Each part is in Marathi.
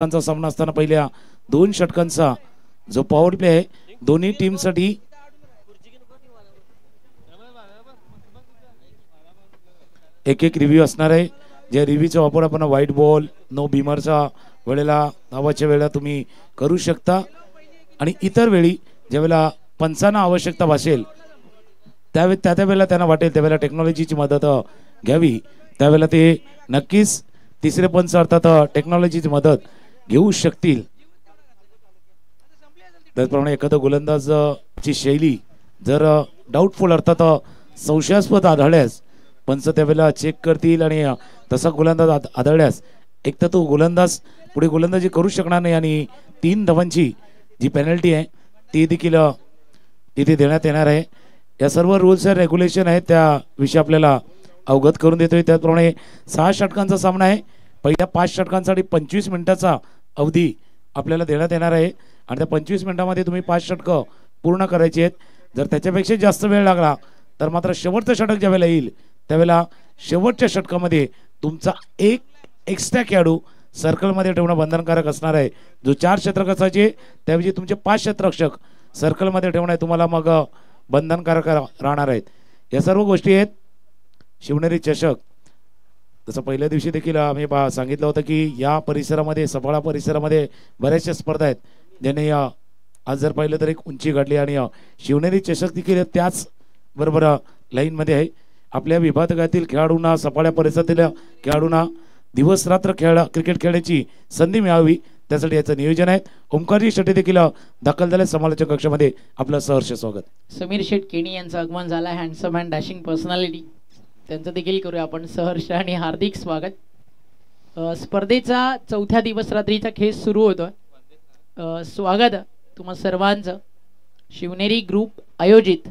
षटकांचा सामना असताना पहिल्या 2 षटकांचा जो पॉवर प्ले आहे दोन्ही टीमसाठी एक एक रिव्ह्यू असणार आहे. ज्या रिव्ह्यूचा वापर आपण व्हाईट बॉल नो बीमरचा वेळेला नावाच्या वेळेला तुम्ही करू शकता आणि इतर वेळी ज्यावेळेला पंचांना आवश्यकता भासेल त्यावेळेला त्यांना वाटेल त्यावेळेला टेक्नॉलॉजीची मदत घ्यावी त्यावेळेला ते नक्कीच तिसरे पंच अर्थात टेक्नॉलॉजीची मदत घेऊ शकतील. त्याचप्रमाणे एखादा गोलंदाज ची शैली जर डाऊटफुल अर्थात संशयास्पद आढळल्यास पंच त्यावेळेला चेक करतील आणि तसा गोलंदाज आढळल्यास एक तर तो गोलंदाज पुढे गोलंदाजी करू शकणार नाही आणि 3 धावांची जी पेनल्टी आहे ती देखील तिथे देण्यात येणार आहे. या सर्व रूल्स अँड रेग्युलेशन आहेत त्याविषयी आपल्याला अवगत करून देतोय. त्याचप्रमाणे 6 षटकांचा सामना आहे. पहिल्या 5 षटकांसाठी 25 मिनिटाचा अवधी आपल्याला देण्यात येणार आहे आणि त्या 25 मिनिटांमध्ये तुम्ही 5 षटकं पूर्ण करायची आहेत. जर त्याच्यापेक्षा जास्त वेळ लागला तर मात्र शेवटचं षटक ज्यावेळेला येईल त्यावेळेला शेवटच्या षटकामध्ये तुमचा एक एक्स्ट्रा खेळाडू सर्कलमध्ये ठेवणं बंधनकारक असणार आहे. जो 4 क्षेत्ररक्षकाचे त्याऐवजी तुमचे 5 क्षेत्ररक्षक सर्कलमध्ये ठेवणं तुम्हाला मग बंधनकारक राहणार आहेत. या सर्व गोष्टी आहेत. शिवनेरी चषक तसं पहिल्या दिवशी देखील आम्ही सांगितलं होतं की या परिसरामध्ये सफाळा परिसरामध्ये बऱ्याचशा स्पर्धा आहेत ज्याने आज जर पाहिलं तर एक उंची गाठली आणि शिवनेरी चषक देखील त्याच बरोबर लाईनमध्ये आहे. आपल्या विभागातील खेळाडूंना सफाळ्या परिसरातील खेळाडूंना दिवस रात्र क्रिकेट खेळण्याची संधी मिळावी त्यासाठी याचं नियोजन आहे. ओमकारजी शेट्टी देखील दाखल झाले समालोचक कक्षामध्ये. आपलं सहर्ष स्वागत. समीर शेठ केणी यांचं आगमन झालं. हँडसम अँड डॅशिंग पर्सनॅलिटी त्यांचं देखील करूया आपण सहर्ष आणि हार्दिक स्वागत. स्पर्धेचा 4थ्या दिवस रात्रीचा खेळ सुरू होतो. स्वागत तुम्हा सर्वांचं. शिवनेरी ग्रुप आयोजित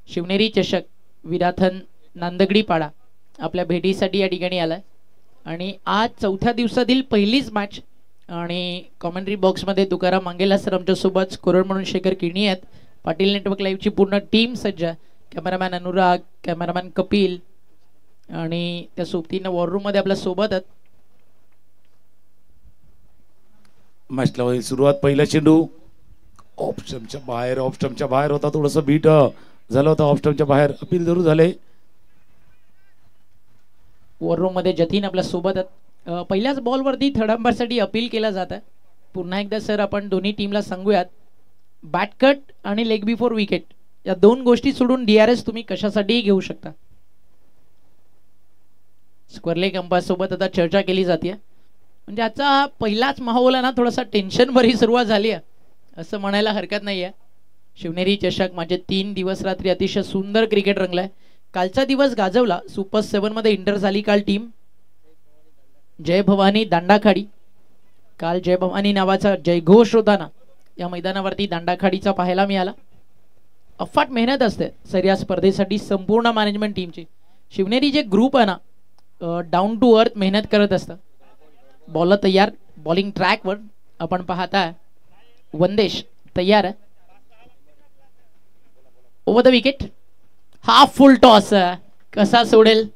शिवनेरी चषक विराथन नांदगडी पाडा आपल्या भेटीसाठी या ठिकाणी आलाय आणि आज 4थ्या दिवसातील पहिलीच मॅच आणि कॉमेंट्री बॉक्समध्ये तुकाराम मंगेला सर आमच्यासोबत स्कोरर म्हणून शेखर किणी आहेत. पाटील नेटवर्क लाईव्हची पूर्ण टीम सज्ज. कॅमेरामॅन अनुराग, कॅमेरामॅन कपिल आणि त्या सोबतीनं वॉररूम मध्ये आपल्या सोबत आहेत. मॅचला होईल सुरुवात. पहिला चेंडू ऑफ स्टंपच्या बाहेर होता. थोडंसं बीट झालं होतं ऑफ स्टंपच्या बाहेर. अपील जरूर झाले. वॉररूम मध्ये जतीन आपल्या सोबत आहेत. पहिल्याच बॉलवरती थर्ड अंपायरसाठी अपील केला जात आहे. पुन्हा एकदा सर आपण दोन्ही टीमला सांगूयात बॅट कट आणि लेग बिफोर विकेट या 2 गोष्टी सोडून DRS तुम्ही कशासाठीही घेऊ शकता. स्क्वेअर लेग अंपायर सोबत आता चर्चा केली जाते. म्हणजे आजचा पहिलाच माहोल आहे ना थोडासा टेन्शन भरी सुरुवात झाली आहे असं म्हणायला हरकत नाही आहे. शिवनेरी चषक माझे 3 दिवस रात्री अतिशय सुंदर क्रिकेट रंगलाय. कालचा दिवस गाजवला. सुपर 7 मध्ये इंटर झाली काल टीम. जय भवानी दांडाखाडी काल जय भवानी नावाचा जयघोष होता ना या मैदानावरती दांडाखाडीचा पाहायला मिळाला. अफाट मेहनत असते सर या स्पर्धेसाठी संपूर्ण मॅनेजमेंट टीमची. शिवनेरी जे ग्रुप आहे ना डाऊन टू अर्थ मेहनत करत असतं. बॉलर तयार. बॉलिंग ट्रॅकवर आपण पाहताय वंदेश तयार आहे. Over the wicket. Half full toss कसा सोडेल.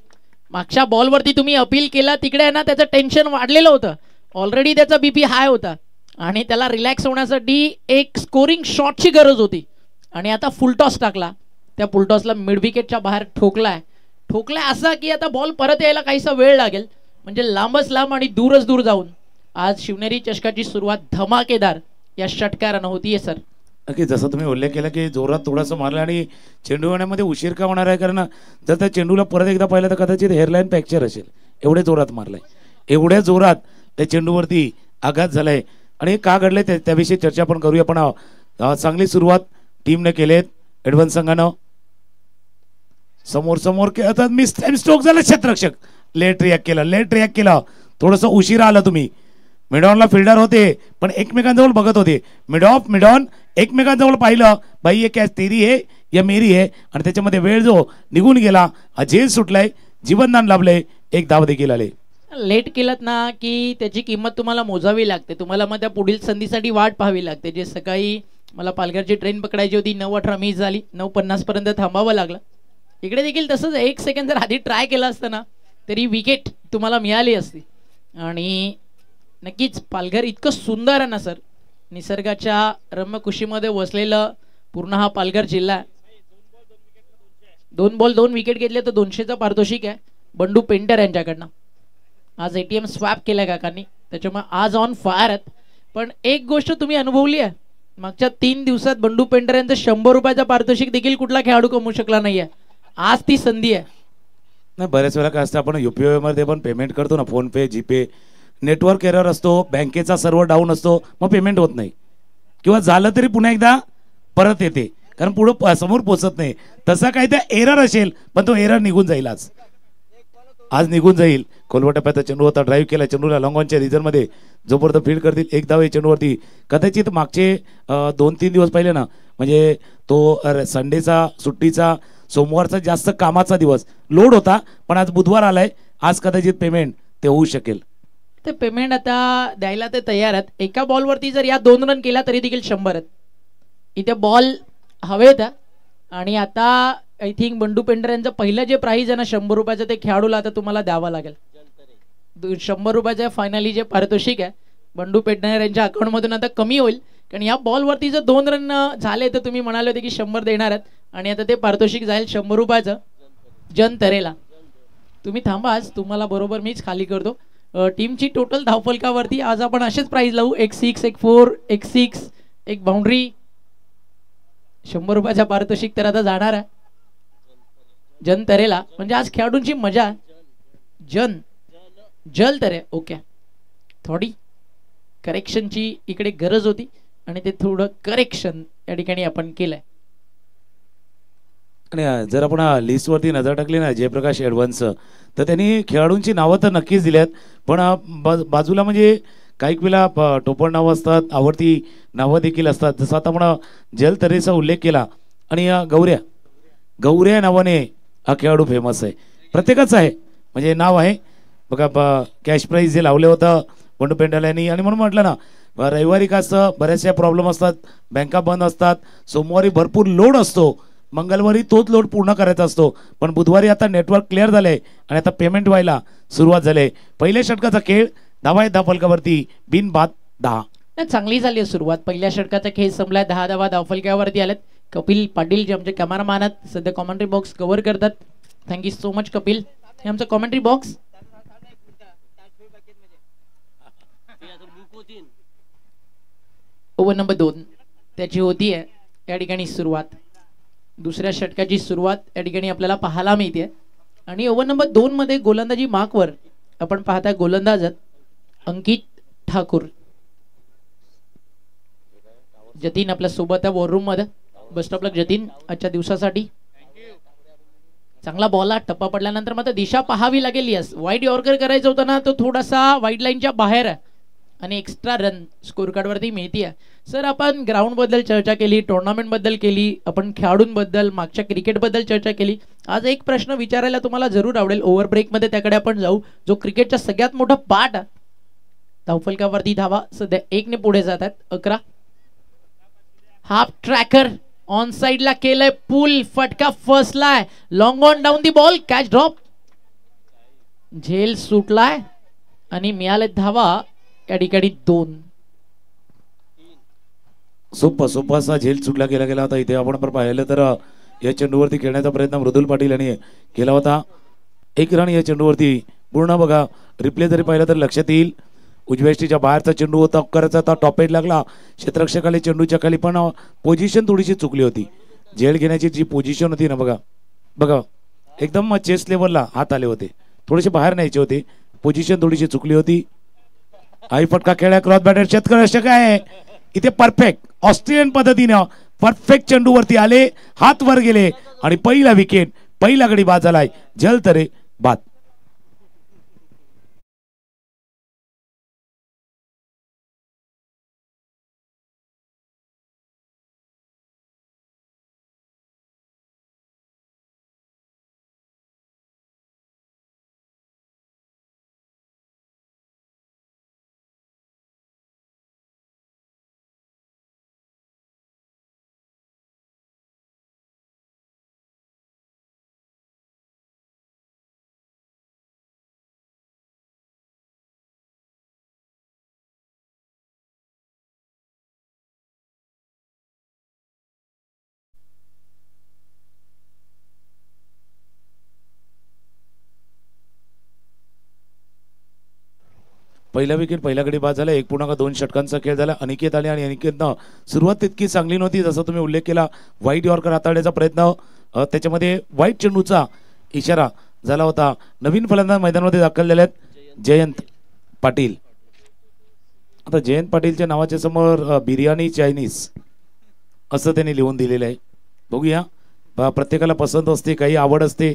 मागच्या बॉलवरती तुम्ही अपील केला तिकडे आहे ना त्याचं टेन्शन वाढलेलं होतं. ऑलरेडी त्याचा BP हाय होता आणि त्याला रिलॅक्स होण्यासाठी एक स्कोरिंग शॉटची गरज होती आणि आता फुल टॉस टाकला. त्या फुल टॉसला मिड विकेटच्या बाहेर ठोकलाय असा की आता बॉल परत यायला काहीसा वेळ लागेल. म्हणजे लांबच लांब आणि दूरच दूर जाऊन आज शिवनेरी चषकाची सुरुवात धमाकेदार या षटकारानं होतीये सर. नक्की जसं तुम्ही उल्लेख केला की जोरात थोडासा मारला आणि चेंडू येण्यामध्ये उशीर का होणार आहे कारण जर त्या चेंडूला परत एकदा पाहिलं तर कदाचित हेअरलाईन फ्रॅक्चर असेल. एवढे जोरात मारलाय. एवढ्या जोरात त्या चेंडूवरती आघात झालाय आणि का घडलंय त्याविषयी चर्चा आपण करूया. पण चांगली सुरुवात टीमने केलेत. एडव्हान्स संघानं समोर खेळतात. मिस टाइम स्ट्रोक झाला. क्षेत्ररक्षक लेट रिॲक्ट केला. थोडंसं उशिरा आला तुम्ही. मिडॉनला फिल्डर होते पण एकमेकांजवळ बघत होते. मिडॉन एकमेकांजवळ पाहिलं बाई ये कॅच तेरी है या मेरी है आणि त्याच्यामध्ये वेळ जो निघून गेला. झेल सुटलाय. जीवनदान लाभलंय. 1 धाव देखील आले. लेट केलात ना की त्याची किंमत तुम्हाला मोजावी लागते. तुम्हाला मग त्या पुढील संधीसाठी वाट पाहावी लागते. जे सकाळी मला पालघरची ट्रेन पकडायची होती 9:18 मिस झाली. 9:50 पर्यंत थांबावं लागलं. इकडे देखील तसंच 1 सेकंद जर आधी ट्राय केला असता ना तरी विकेट तुम्हाला मिळाली असती आणि नक्कीच पालघर इतकं सुंदर आहे ना सर, निसर्गाच्या रम्यकुशीमध्ये वसलेलं पूर्ण हा पालघर जिल्हा आहे. 2 बॉल 2 विकेट घेतले तर 200चं पारितोषिक आहे बंडू पेंटर यांच्याकडनं. आज ATM स्वॅप केलाय काकांनी, त्याच्यामुळे आज ऑन फायर आहेत. पण एक गोष्ट तुम्ही अनुभवली आहे, मागच्या 3 दिवसात बंडू पेंटर यांचं 100 रुपयाचं पारितोषिक देखील कुठला खेळाडू कमवू शकला नाहीये. आज ती संधी आहे. नाही, बऱ्याच वेळा काय असतं, आपण UPI मध्ये पण पेमेंट करतो ना, फोन पे, जीपे, नेटवर्क एरर असतो, बँकेचा सर्व्हर डाऊन असतो, मग पेमेंट होत नाही, किंवा झालं तरी पुन्हा एकदा परत येते, कारण पुढं समोर पोचत नाही. तसा काय त्या एरर असेल, पण तो एरर निघून जाईल. आज निघून जाईल. खोलवा टप्प्याचा चेंडू होता, ड्राईव्ह केला चेंडूला लॉंगॉनच्या रिझनमध्ये, जोपर्यंत फील्ड करतील 1 धाव चेंडूवरती. कदाचित मागचे 2-3 दिवस पहिले ना, म्हणजे तो संडेचा, सुट्टीचा, सोमवारचा जास्त कामाचा दिवस लोड होता, पण आज बुधवार आलाय, आज कदाचित पेमेंट ते होऊ शकेल. ते पेमेंट आता द्यायला ते तयार आहेत. एका बॉलवरती जर या 2 रन केला तरी देखील 100 आहेत. इथे बॉल हवेत आणि आता आय थिंक बंडू पेंटर यांचं पहिलं जे प्राइज आहे ना 100 रुपयाचं, ते खेळाडूला आता तुम्हाला द्यावं लागेल. 100 रुपयाचं फायनली जे पारितोषिक आहे बंडू पेंटर यांच्या अकाउंटमधून आता कमी होईल, कारण या बॉलवरती जर 2 रन झाले तर तुम्ही म्हणाले होते की 100 देणार आहेत, आणि आता ते पारितोषिक जाईल 100 रुपयाचं जन तरेला. तुम्ही थांबा, आज तुम्हाला बरोबर मीच खाली करतो. टीमची टोटल धावफलकावरती आज आपण असेच प्राइज लावू, 1 6, 1 4, 1 6, 1 बाउंड्री. 100 रुपयाचा पारितोषिक तर आता जाणार आहे जन तरेला. म्हणजे आज खेळाडूंची मजा. जल तरे. ओके, थोडी करेक्शनची इकडे गरज होती आणि ते थोडं करेक्शन या ठिकाणी आपण केलंय. आणि जर आपण लिस्टवरती नजर टाकली ना जयप्रकाश ॲडव्हान्स, तर त्यांनी खेळाडूंची नावं तर नक्कीच दिली आहेत, पण बाजूला म्हणजे काही वेळेला टोपण नावं असतात, आवडती नावं देखील असतात. जसं आता आपण जलतरेचा उल्लेख केला, आणि गौऱ्या नावाने हा खेळाडू फेमस आहे, प्रत्येकाचं आहे म्हणजे नाव आहे बघा. कॅश प्राईज जे लावले होतं बंडू पेंटर यांनी, आणि म्हणून म्हटलं ना, रविवारी का असतं, बऱ्याचशा प्रॉब्लेम असतात, बँका बंद असतात, सोमवारी भरपूर लोड असतो, मंगळवारी तोच लोड पूर्ण करायचा असतो, पण बुधवारी आता नेटवर्क क्लिअर झालंय आणि आता पेमेंट व्हायला सुरुवात झाली. पहिल्या षटकाचा खेळ, धावा आहेत धावफलकावरती, बिनबाद 10. चांगली झाली आहे सुरुवात. पहिल्या षटकाचा खेळ संपलाय, 10 धावा धावफलकावरती आलेत. कपिल पाटील जे आमचे कॅमेरामॅन आहेत, सध्या कॉमेंट्री बॉक्स कव्हर करतात. Thank you so much Kapil. हे आमचं कॉमेंट्री बॉक्स. ओव्हर नंबर 2 त्याची होती आहे या ठिकाणी सुरुवात. दुसऱ्या षटकाची सुरुवात या ठिकाणी आपल्याला पाहायला मिळते. आणि ओव्हर नंबर 2 मध्ये गोलंदाजी मार्कवर आपण पाहताय गोलंदाज अंकित ठाकूर. जतीन आपल्या सोबत आहे वॉर रूम मध्ये. बेस्ट ऑफ लक जतीन आजच्या दिवसासाठी. चांगला बॉल हा टप्पा पडल्यानंतर मात्र दिशा पाहावी लागेल. यस, वाईड यॉर्कर करायचं होतं ना, तो थोडासा वाईड लाईनच्या बाहेर आहे आणि एक्स्ट्रा रन स्कोर कार्डवरती मिळते. सर, आपण ग्राउंड बद्दल चर्चा केली, टुर्नामेंट बद्दल केली, आपण खेळाडूंबद्दल, मागच्या क्रिकेट बद्दल चर्चा केली. आज एक प्रश्न विचारायला तुम्हाला जरूर आवडेल, ओव्हर ब्रेक मध्ये त्याकडे आपण जाऊ, जो क्रिकेटचा सगळ्यात मोठा पार्ट आहे. धावफलकावरती धावा सध्या 1 ने पुढे जातात. 11. हाफ ट्रॅकर ऑन साइडला केलंय, पुल फटका फसलाय, long on down the ball, catch drop, झेल सुटलाय आणि मिळाले धावा या ठिकाणी 2. सोपा असा झेल सुटला गेला होता. इथे आपण पाहिलं तर या चेंडूवरती खेळण्याचा प्रयत्न मृदुल पाटील यांनी केला होता. 1 रन या चेंडूवरती. पूर्ण बघा, रिप्ले जरी पाहिलं तर लक्षात येईल, उजव्याष्टीच्या बाहेरचा चेंडू होता, करायचा होता, टॉपेट लागला क्षेत्ररक्षकाला, चेंडूच्या खाली, पण पोझिशन थोडीशी चुकली होती. झेल घेण्याची जी पोझिशन होती ना, बघा एकदम चेस्ट लेवलला हात आले होते, थोडेसे बाहेर न्यायचे होते, पोझिशन थोडीशी चुकली होती. आई फटका खेळा, क्रॉस बॅटर क्षेत्ररक्षक आहे इथे परफेक्ट ऑस्ट्रेलियन पद्धतीने परफेक्ट चेंडूवरती आले, हात वर गेले आणि पहिला विकेट, पहिला गडी बाद झालाय. जलतरे बाद. पहिला विकेट पहिल्या गडी बाद झाला. 1.2 षटकांचा खेळ झाला. अनिकेत आले आणि अनिकेतनं सुरुवात तितकी चांगली नव्हती, जसं तुम्ही उल्लेख केला. वाईट यॉर्कर हाताळण्याचा प्रयत्न, त्याच्यामध्ये वाईट चेंडूचा इशारा झाला होता. नवीन फलंदाज मैदानामध्ये दाखल झाले आहेत जयंत पाटील. आता जयंत पाटीलच्या नावाच्या समोर बिर्याणी चायनीज असं त्यांनी लिहून दिलेलं आहे. बघूया, प्रत्येकाला पसंत असते, काही आवड असते,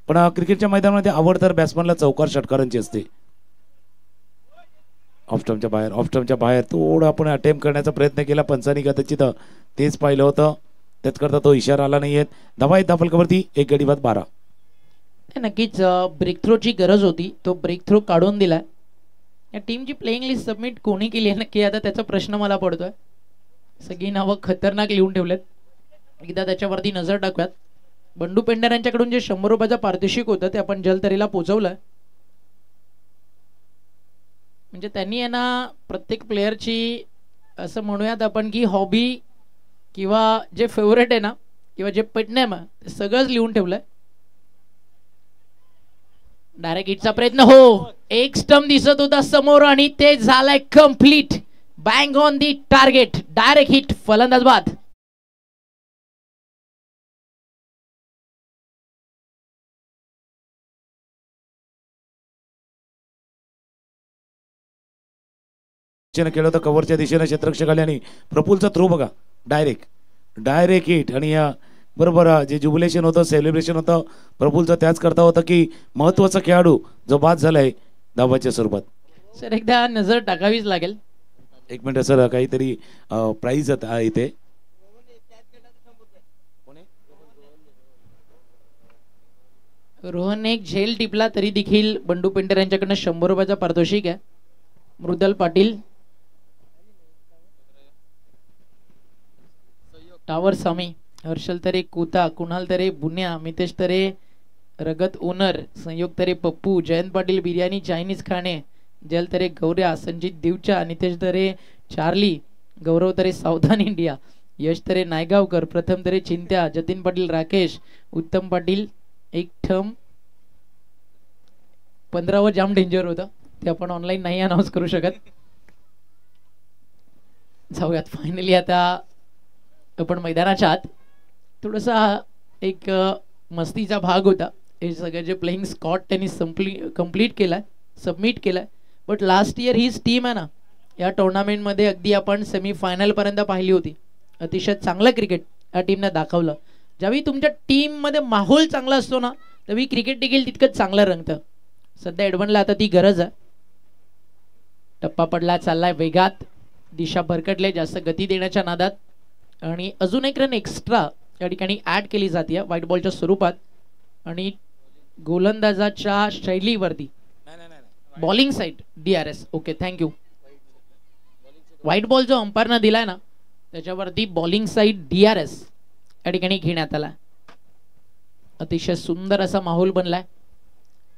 पण क्रिकेटच्या मैदानामध्ये आवड तर बॅट्समनला चौकार षटकारांची असते. ऑफ स्टंपच्या बाहेर थोडं आपण अटेम्प्ट करण्याचा प्रयत्न केला. पंचांनी कदाचित तेच पाहिलं होतं, त्याच करता तो इशारा आला नाहीये. धावा आहेत धावफलकावरती, 1 गडी बाद 12. नक्कीच ब्रेक थ्रोची गरज होती, तो ब्रेक थ्रो काढून दिला. या टीमची प्लेइंग लिस्ट सबमिट कोणी केली आहे नक्की, आता त्याचा प्रश्न मला पडतोय. सगळी नावं खतरनाक लिहून ठेवलेत, एकदा त्याच्यावरती नजर टाकूयात. बंडू पेंडर यांच्याकडून जे 100 रुपयाचं पारितोषिक होतं ते आपण जलतरीला पोहोचवलं. म्हणजे त्यांनी यांना प्रत्येक प्लेयरची असं म्हणूयात आपण की हॉबी किंवा जे फेवरेट आहे ना, किंवा जे पेटनेम आहे ते सगळंच लिहून ठेवलंय. डायरेक्ट हिटचा प्रयत्न, हो, एक स्टंप दिसत होता समोर आणि ते झालंय complete. Bang on the target, direct hit, फलंदाज बाद. केलं होतं कव्हरच्या दिशेने क्षेत्ररक्षक आले आणि प्रफुलचा थ्रो बघा, डायरेक्ट हिट. आणि बरोबर जे जुबिलेशन होतं, सेलिब्रेशन होतं प्रफुलचं, त्याच करता होतं की महत्वाचा खेळाडू जो बाद झालाय धावाच्या स्वरूपात. सर एकदा नजर टाकावीच लागेल. 1 मिनिट सर, काहीतरी प्राइज आहे इथे. रोहन एक झेल टिपला तरी देखील बंडू पेंटर यांच्याकडनं 100 रुपयाचा पारितोषिक आहे. मृदल पाटील, टावर स्वामी, हर्षल तरे कुता, कुणाल तरे बुन्या, मितेश तरे रगत ओनर, संयोग तरे पप्पू, जयंत पाटील बिर्याणी चायनीज खाणे, जल तरे गौऱ्या, संजित दिवचा, नितेश तरे चार्ली, गौरव तरे सावधान इंडिया, यश तरे नायगावकर, प्रथम तरे चिंत्या, जतीन पाटील राकेश, उत्तम पाटील एक ठम. 15वर जाम डेंजर होतं, ते आपण ऑनलाईन नाही अनाऊन्स करू शकत. जाऊयात फायनली आता आपण मैदानाच्या आत. थोडासा एक मस्तीचा भाग होता. हे सगळे जे प्लेइंग स्कॉट त्यांनी कंप्लीट केलाय, सबमिट केलाय. बट लास्ट इयर हीच टीम आहे ना, या टुर्नामेंटमध्ये अगदी आपण सेमीफायनल पर्यंत पाहिली होती. अतिशय चांगलं क्रिकेट या टीमने दाखवलं. ज्यावेळी तुमच्या टीममध्ये माहोल चांगला असतो ना, त्यावेळी क्रिकेट देखील तितकंच चांगलं रंगतं. सध्या एडवनला आता ती गरज आहे. टप्पा पडला, चाललाय वेगात, दिशा भरकटले जास्त गती देण्याच्या नादात. आणि अजून एक रन एक्स्ट्रा या ठिकाणी ऍड केली जाते व्हाईट बॉलच्या स्वरूपात. आणि गोलंदाजाच्या शैलीवरती bowling side DRS. Okay, thank you. White ball जो अंपायरनं दिलाय ना, त्याच्यावरती बॉलिंग साईड DRS या ठिकाणी घेण्यात आला. अतिशय सुंदर असा माहोल बनलाय.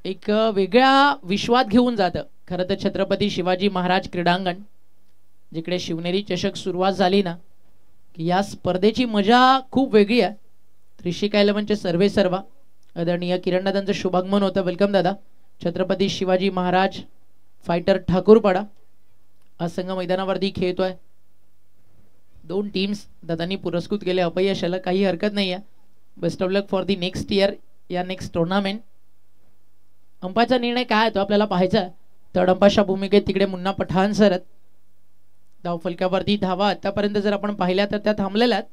एक वेगळ्या विश्वात घेऊन जातं खरं तर छत्रपती शिवाजी महाराज क्रीडांगण, जिकडे शिवनेरी चषक सुरुवात झाली ना, की या स्पर्धेची मजा खूप वेगळी आहे. ऋषिका 11चे सर्वे सर्वा आदरणीय किरण दादांचं शुभागमन होतं. वेलकम दादा. छत्रपती शिवाजी महाराज फायटर ठाकूरपाडा हा संघ मैदानावरती खेळतोय. 2 टीम्स दादांनी पुरस्कृत केले अपयशाला, काही हरकत नाही आहे. Best of luck for the next year, या नेक्स्ट टुर्नामेंट. अंपायरचा निर्णय काय तो आपल्याला पाहायचा आहे. थर्ड अंपायरच्या भूमिकेत तिकडे मुन्ना पठाण सर. धावफलकावरती धावा आतापर्यंत जर आपण पाहिल्या तर त्या थांबलेल्या आहेत.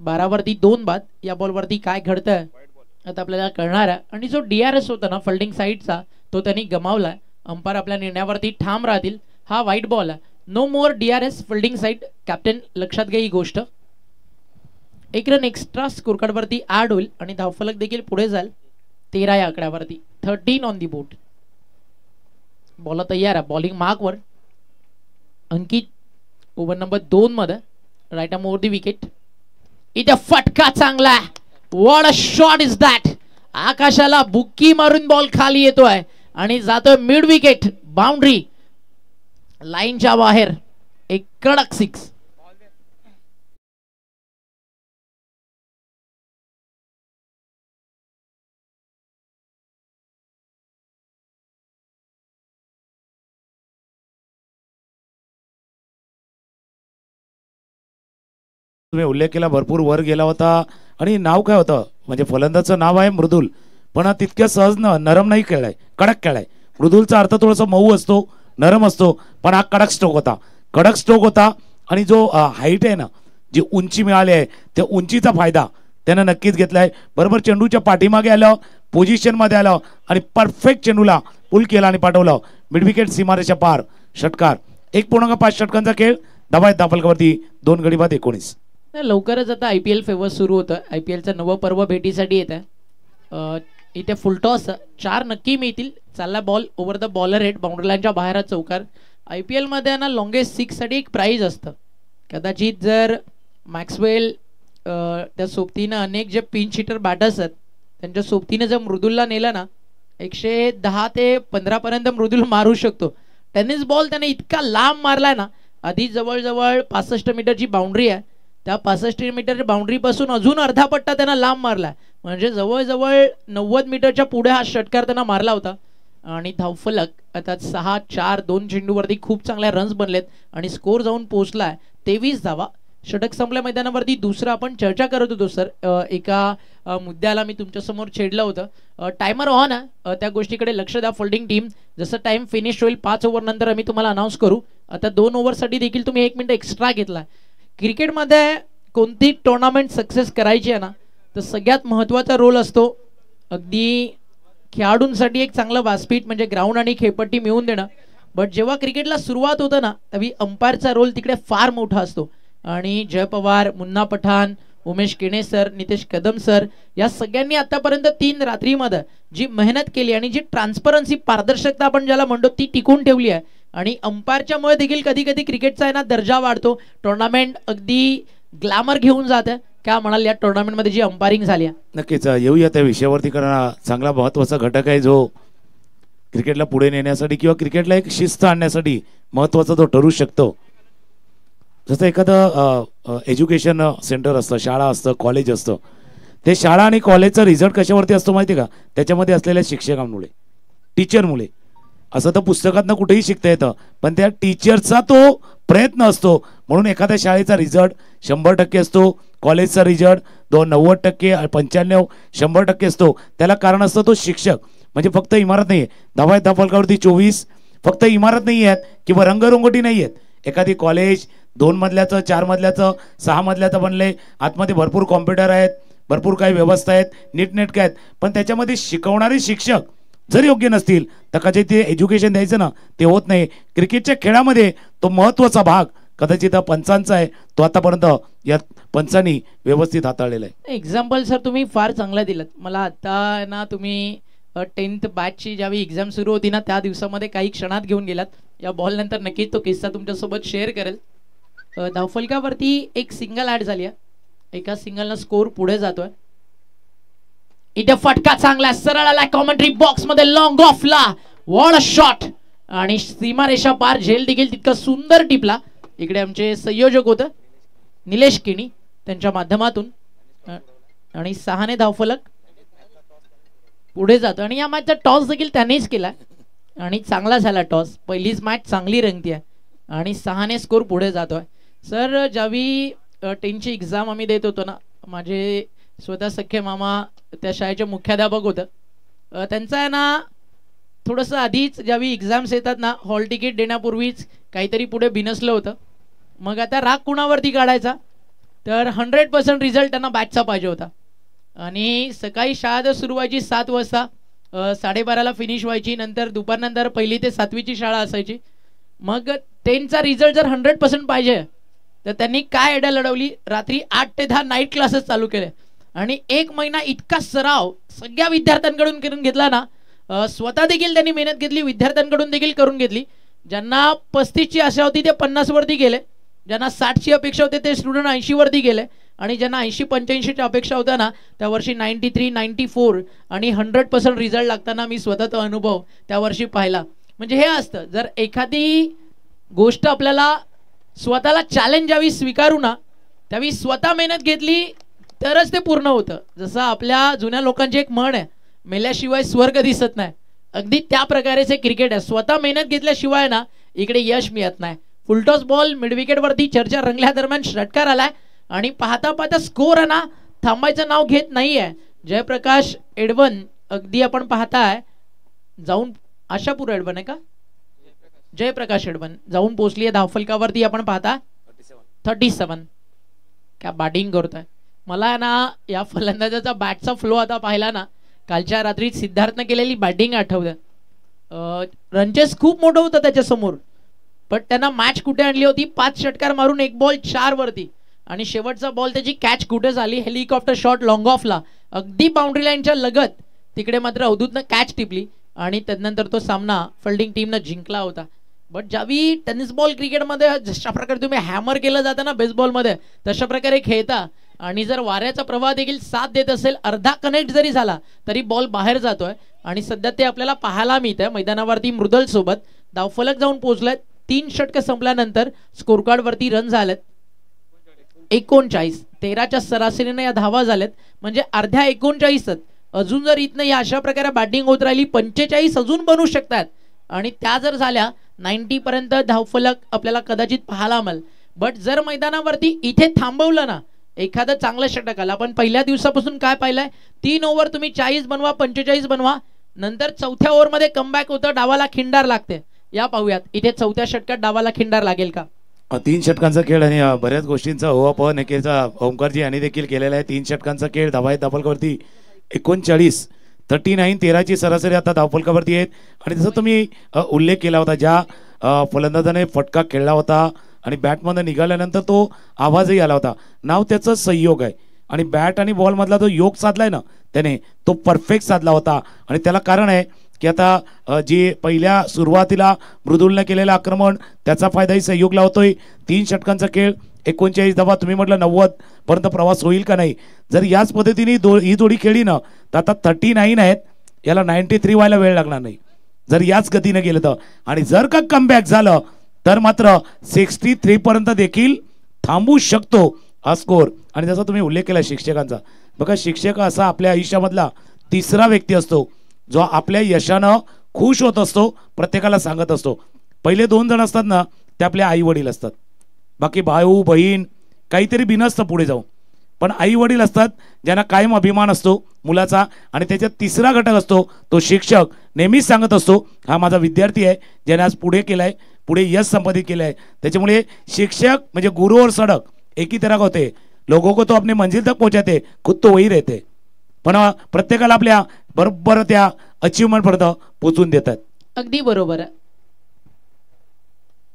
12 वरती 2 बाद. या बॉलवरती काय घडतंय आता आपल्याला कळणार आहे. आणि जो DRS होता ना फिल्डिंग साईडचा, तो त्यांनी गमावलाय. अंपायर आपल्या निर्णयावरती ठाम राहतील. हा व्हाईट बॉल आहे. No more DRS fielding side. Captain लक्षात घ्या ही गोष्ट. 1 रन एक्स्ट्रा स्कोर कार्ड वरती ऍड होईल आणि धावफलक देखील पुढे जाईल 13 या आकड्यावरती. 13 ऑन दी बोर्ड. बॉल तयार आहे. बॉलिंग मार्कवर अंकित ओव्हर नंबर 2 मध्ये right arm over the wicket. इथे फटका चांगला. What a shot is that. आकाशाला बुक्की मारून बॉल खाली येतोय आणि जातोय मिड विकेट, बाउंड्री लाईनच्या बाहेर. एक कडक 6. तुम्ही उल्लेख केला भरपूर वर गेला होता आणि नाव काय होतं म्हणजे फलंदाचं नाव आहे मृदुल, पण तितक्या सहज नरम नाही खेळलाय, कडक खेळलाय. मृदुलचा अर्थ थोडासा मऊ असतो, नरम असतो, पण हा कडक स्ट्रोक होता, कडक स्ट्रोक होता. आणि जो हाईट आहे ना, जी उंची मिळाली आहे त्या उंचीचा फायदा त्यानं नक्कीच घेतलाय. बरोबर चेंडूच्या पाठीमागे आलं, पोझिशनमध्ये आलं आणि परफेक्ट चेंडूला पुल केला आणि पाठवलं मिडविकेट सीमारेषा पार. षटकार. 1.5 षटकांचा खेळ. धावा धापलकावरती 2 गडी बाद 19. लवकरच आता IPL फेवर सुरू होतं. IPLचं नवं पर्व भेटीसाठी येत आहे. इथे फुलटॉस 4 नक्की मिळतील. चालला ball over the bowler head, boundary लाईनच्या बाहेर चौकार. IPL मध्ये ना लॉंगेस्ट 6 साठी एक प्राइज असतं. कदाचित जर मॅक्सवेल त्या सोबतीनं अनेक जे पिंच हिटर बॅटर्स आहेत त्यांच्या सोबतीनं जर मृदुलला नेलं ना 110 ते 15 पर्यंत मृदुल मारू शकतो. टेनिस बॉल त्याने इतका लांब मारलाय ना, आधी जवळजवळ 65 मीटरची बाउंड्री आहे, त्या 65 मीटरच्या बाउंड्रीपासून अजून अर्धा पट्टा त्यांना लांब मारला, म्हणजे जवळजवळ 90 मीटरच्या पुढे हा षटकार त्यांना मारला होता. आणि धावफलक आता 6-4 2 चेंडूवरती खूप चांगल्या रन्स बनलेत आणि स्कोर जाऊन पोहोचलाय 23 धावा. षटक संपल्या मैदानावरती दुसरं आपण चर्चा करत होतो सर, एका मुद्द्याला मी तुमच्यासमोर छेडलं होतं. टायमर ऑन आहे, त्या गोष्टीकडे लक्ष द्या फोल्डिंग टीम. जसं टाइम फिनिश होईल 5 ओव्हर नंतर आम्ही तुम्हाला अनाऊन्स करू. आता 2 ओव्हरसाठी देखील तुम्ही 1 मिनिट एक्स्ट्रा घेतला. क्रिकेटमध्ये कोणती टुर्नामेंट सक्सेस करायची आहे ना, तर सगळ्यात महत्त्वाचा रोल असतो अगदी खेळाडूंसाठी एक चांगलं व्यासपीठ म्हणजे ग्राउंड आणि खेळपट्टी मिळवून देणं. बट जेव्हा क्रिकेटला सुरुवात होतं ना, तेव्हा अंपायरचा रोल तिकडे फार मोठा असतो. आणि जय पवार, मुन्ना पठाण, उमेश केणे सर, नितेश कदम सर या सगळ्यांनी आतापर्यंत 3 रात्रीमध्ये जी मेहनत केली आणि जी ट्रान्सपरन्सी पारदर्शकता आपण ज्याला म्हणतो ती टिकून ठेवली आहे. आणि अंपायरच्यामुळे देखील कधी कधी क्रिकेटचा आहे ना दर्जा वाढतो, टुर्नामेंट अगदी ग्लॅमर घेऊन जातं. काय म्हणाल या टुर्नामेंटमध्ये जी अंपायरिंग झाली आहे? नक्कीच येऊया त्या विषयावरती, कारण चांगला महत्त्वाचा घटक आहे जो क्रिकेटला पुढे नेण्यासाठी किंवा क्रिकेटला एक शिस्त आणण्यासाठी महत्त्वाचा तो ठरू शकतो. जसं एखादं एज्युकेशन सेंटर असतं, शाळा असतं, कॉलेज असतं, ते शाळा आणि कॉलेजचा रिझल्ट कशावरती असतो माहिती आहे का? त्याच्यामध्ये असलेल्या शिक्षकांमुळे, टीचरमुळे. असं तर पुस्तकातनं कुठेही शिकता येतं, पण त्या टीचरचा तो प्रयत्न असतो. म्हणून एखाद्या शाळेचा रिझल्ट 100% असतो, कॉलेजचा रिझल्ट 90%, 95, 100% असतो. त्याला कारण असतं तो शिक्षक. म्हणजे फक्त इमारत नाही आहे, धावा धापलकावरती 24 फक्त इमारत नाही आहेत किंवा रंगरंगोटी नाही आहेत. एखादी कॉलेज 2 मजल्याचं, 4 मजल्याचं, 6 मजल्याचं बनले, आतमध्ये भरपूर कॉम्प्युटर आहेत, भरपूर काही व्यवस्था आहेत, नीटनेटके आहेत, पण त्याच्यामध्ये शिकवणारे शिक्षक जर योग्य नसतील तर कदाचित ते एज्युकेशन द्यायचं ना ते होत नाही. क्रिकेटच्या खेळामध्ये तो महत्त्वाचा भाग कदाचित पंचांचा आहे, तो आतापर्यंत या पंचांनी व्यवस्थित हाताळलेला आहे. एक्झाम्पल सर तुम्ही फार चांगला दिलात. मला आता ना तुम्ही 10th बॅचची ज्यावेळी एक्झाम सुरू होती ना त्या दिवसामध्ये काही क्षणात घेऊन गेलात. या बॉल नंतर नक्कीच तो किस्सा तुमच्यासोबत शेअर करेल. धावफलकावरती एक सिंगल ॲड झाली आहे, एका सिंगलनं स्कोर पुढे जातोय. इथे फटका चांगला सरळ आला कॉमेंट्री बॉक्स मध्ये, लॉंग ऑफला वॉट अ शॉट आणि सीमारेषा पार, झेल देखील तितका सुंदर टिपला. इकडे आमचे संयोजक होतं निलेश किणी, त्यांच्या माध्यमातून आणि 6ने धावफलक पुढे जातो. आणि या मॅचचा टॉस देखील त्यानेच केला आणि चांगला झाला टॉस. पहिलीच मॅच चांगली रंगतीये आणि 6ने स्कोर पुढे जातोय. सर ज्यावेळी 10ची एक्झाम आम्ही देत होतो ना, माझे स्वतः सख्खे मामा त्या शाळेचे मुख्याध्यापक होतं. त्यांचं आहे ना थोडंसं आधीच ज्यावेळी एक्झाम्स येतात ना हॉल तिकीट देण्यापूर्वीच काहीतरी पुढे बिनसलं होतं. मग आता राग कुणावरती काढायचा, तर 100% रिझल्ट त्यांना बॅचचा पाहिजे होता. आणि सकाळी शाळा तर सुरू व्हायची 7 वाजता, 12:30ला फिनिश व्हायची. नंतर दुपारनंतर 1ली ते 7वीची शाळा असायची. मग 10चा रिझल्ट जर 100% पाहिजे तर त्यांनी काय आयडिया लढवली, रात्री 8 ते 10 नाईट क्लासेस चालू केले. आणि 1 महिना इतका सराव सगळ्या विद्यार्थ्यांकडून करून घेतला ना, स्वतः देखील त्यांनी मेहनत घेतली, विद्यार्थ्यांकडून देखील करून घेतली. ज्यांना 35ची आशा होती ते 50 वरती गेले, ज्यांना 60ची अपेक्षा होती ते स्टुडंट 80 वरती गेले, आणि ज्यांना 80-85ची अपेक्षा होत्या ना त्या वर्षी 93, 94 आणि 100% रिझल्ट लागताना मी स्वतः तो अनुभव त्या वर्षी पाहिला. म्हणजे हे असतं, जर एखादी गोष्ट आपल्याला स्वतःला चॅलेंज ज्यावेळी स्वीकारू ना त्यावेळी स्वतः मेहनत घेतली तरच ते पूर्ण होतं. जसं आपल्या जुन्या लोकांची एक म्हण आहे, मेल्याशिवाय स्वर्ग दिसत नाही. अगदी त्या प्रकारेच क्रिकेट आहे, स्वतः मेहनत घेतल्याशिवाय ना इकडे यश मिळत नाही. फुलटॉस बॉल मिडविकेट वरती चर्चा रंगल्या दरम्यान षटकार आलाय आणि पाहता पाहता स्कोर आहे ना थांबायचं नाव घेत नाहीये. जयप्रकाश एडवन अगदी आपण पाहताय जाऊन, आशापूर एडवन आहे का, जयप्रकाश एडवन जाऊन पोहोचली आहे धावफलकावरती. आपण पाहता 37. क्या बॅटिंग करतोय. मला ना या फलंदाजाचा बॅटचा फ्लो आता पाहिला ना, कालच्या रात्री सिद्धार्थनं केलेली बॅटिंग आठवतं. रनचेस खूप मोठं होतं त्याच्यासमोर, पण त्यांना मॅच कुठे आणली होती. 5 षटकार मारून 1 बॉल 4 वरती, आणि शेवटचा बॉल त्याची कॅच कुठे झाली, हेलिकॉप्टर शॉट लॉंग ऑफला अगदी बाउंड्री लाईनच्या लगत. तिकडे मात्र अवधूतनं कॅच टिपली आणि त्यानंतर तो सामना फिल्डिंग टीमनं जिंकला होता. बट ज्यावेळी टेनिस बॉल क्रिकेटमध्ये जशा प्रकारे तुम्ही हॅमर केलं जातं ना बेसबॉलमध्ये, तशा प्रकारे खेळता, आणि जर वाऱ्याचा प्रवाह देखील साथ देत असेल, अर्धा कनेक्ट जरी झाला तरी बॉल बाहेर जातोय. आणि सध्या ते आपल्याला पाहायला मिळतंय मैदानावरती. मृदल सोबत धावफलक जाऊन पोहोचलाय. 3 षटकं संपल्यानंतर स्कोरकार्ड वरती रन झालेत 39. 13च्या सरासरीने या धावा झाल्यात, म्हणजे अर्ध्या 39. अजून जर इथनं या अशा प्रकारे बॅटिंग होत राहिली 45 अजून बनू शकतात, आणि त्या जर झाल्या 90 पर्यंत धावफलक आपल्याला कदाचित पाहायला मिळेल. बट जर मैदानावरती इथे थांबवलं ना एखादं चांगलं षटक आलं, आपण पहिल्या दिवसापासून काय पाहिलंय, 3 ओव्हर तुम्ही 40 बनवा, 45 बनवा, नंतर 4थ्या ओव्हरमध्ये कमबॅक होतं, डावाला खिंडार लागते. या पाहूयात इथे 4थ्या षटकात डावाला खिंडार लागेल का. 3 षटकांचा खेळ आणि बऱ्याच गोष्टींचा ओवापवन एकेचा ओंकारजी यांनी देखील केलेला आहे. 3 षटकांचा खेळ धावफलकावरती 39, 39, 13ची सरासरी आता धावफलकावरती आहेत. आणि जसं तुम्ही उल्लेख केला होता, ज्या फलंदाजाने फटका खेळला होता आणि बॅटमधून निघाल्यानंतर तो आवाजही आला होता, नाव त्याचं संयोग आहे. आणि बॅट आणि बॉलमधला जो योग साधलाय ना त्याने, तो परफेक्ट साधला होता. आणि त्याला कारण आहे की आता जी पहिल्या सुरुवातीला मृदुलने केलेलं आक्रमण, त्याचा फायदाही संयोगला होतोय. 3 षटकांचा खेळ, 39 धावा. तुम्ही म्हटलं 90 पर्यंत प्रवास होईल का नाही. जर याच पद्धतीने ही जोडी खेळली ना तर आता 39 आहेत, याला 93 व्हायला वेळ लागणार नाही जर याच गतीने गेलं तर. आणि जर का कमबॅक झालं तर मात्र 63 पर्यंत देखील थांबू शकतो हा स्कोर. आणि जसा तुम्ही उल्लेख केला शिक्षकांचा, बघा शिक्षक असा आपल्या आयुष्यामधला तिसरा व्यक्ती असतो जो आपल्या यशानं खुश होत असतो, प्रत्येकाला सांगत असतो. पहिले 2 जण असतात ना ते आपले आई वडील असतात, बाकी भाऊ बहीण काहीतरी बिनसतं पुढे जाऊन. पण आई वडील असतात ज्यांना कायम अभिमान असतो मुलाचा, आणि त्याच्यात तिसरा घटक असतो तो शिक्षक. नेहमीच सांगत असतो हा माझा विद्यार्थी आहे ज्याने आज पुढे केलाय, पुढे यश संपादित केलं आहे. त्याच्यामुळे शिक्षक म्हणजे गुरु और सडक एक ही तरह का होते, लोगों को तो अपने मंजिल तक पहुंचाते, खुद तो वही रहते. पण प्रत्येकाला आपल्या बरोबर त्या अचीवमेंट पर्यंत पोहोचून देतात. अगदी बरोबर आहे.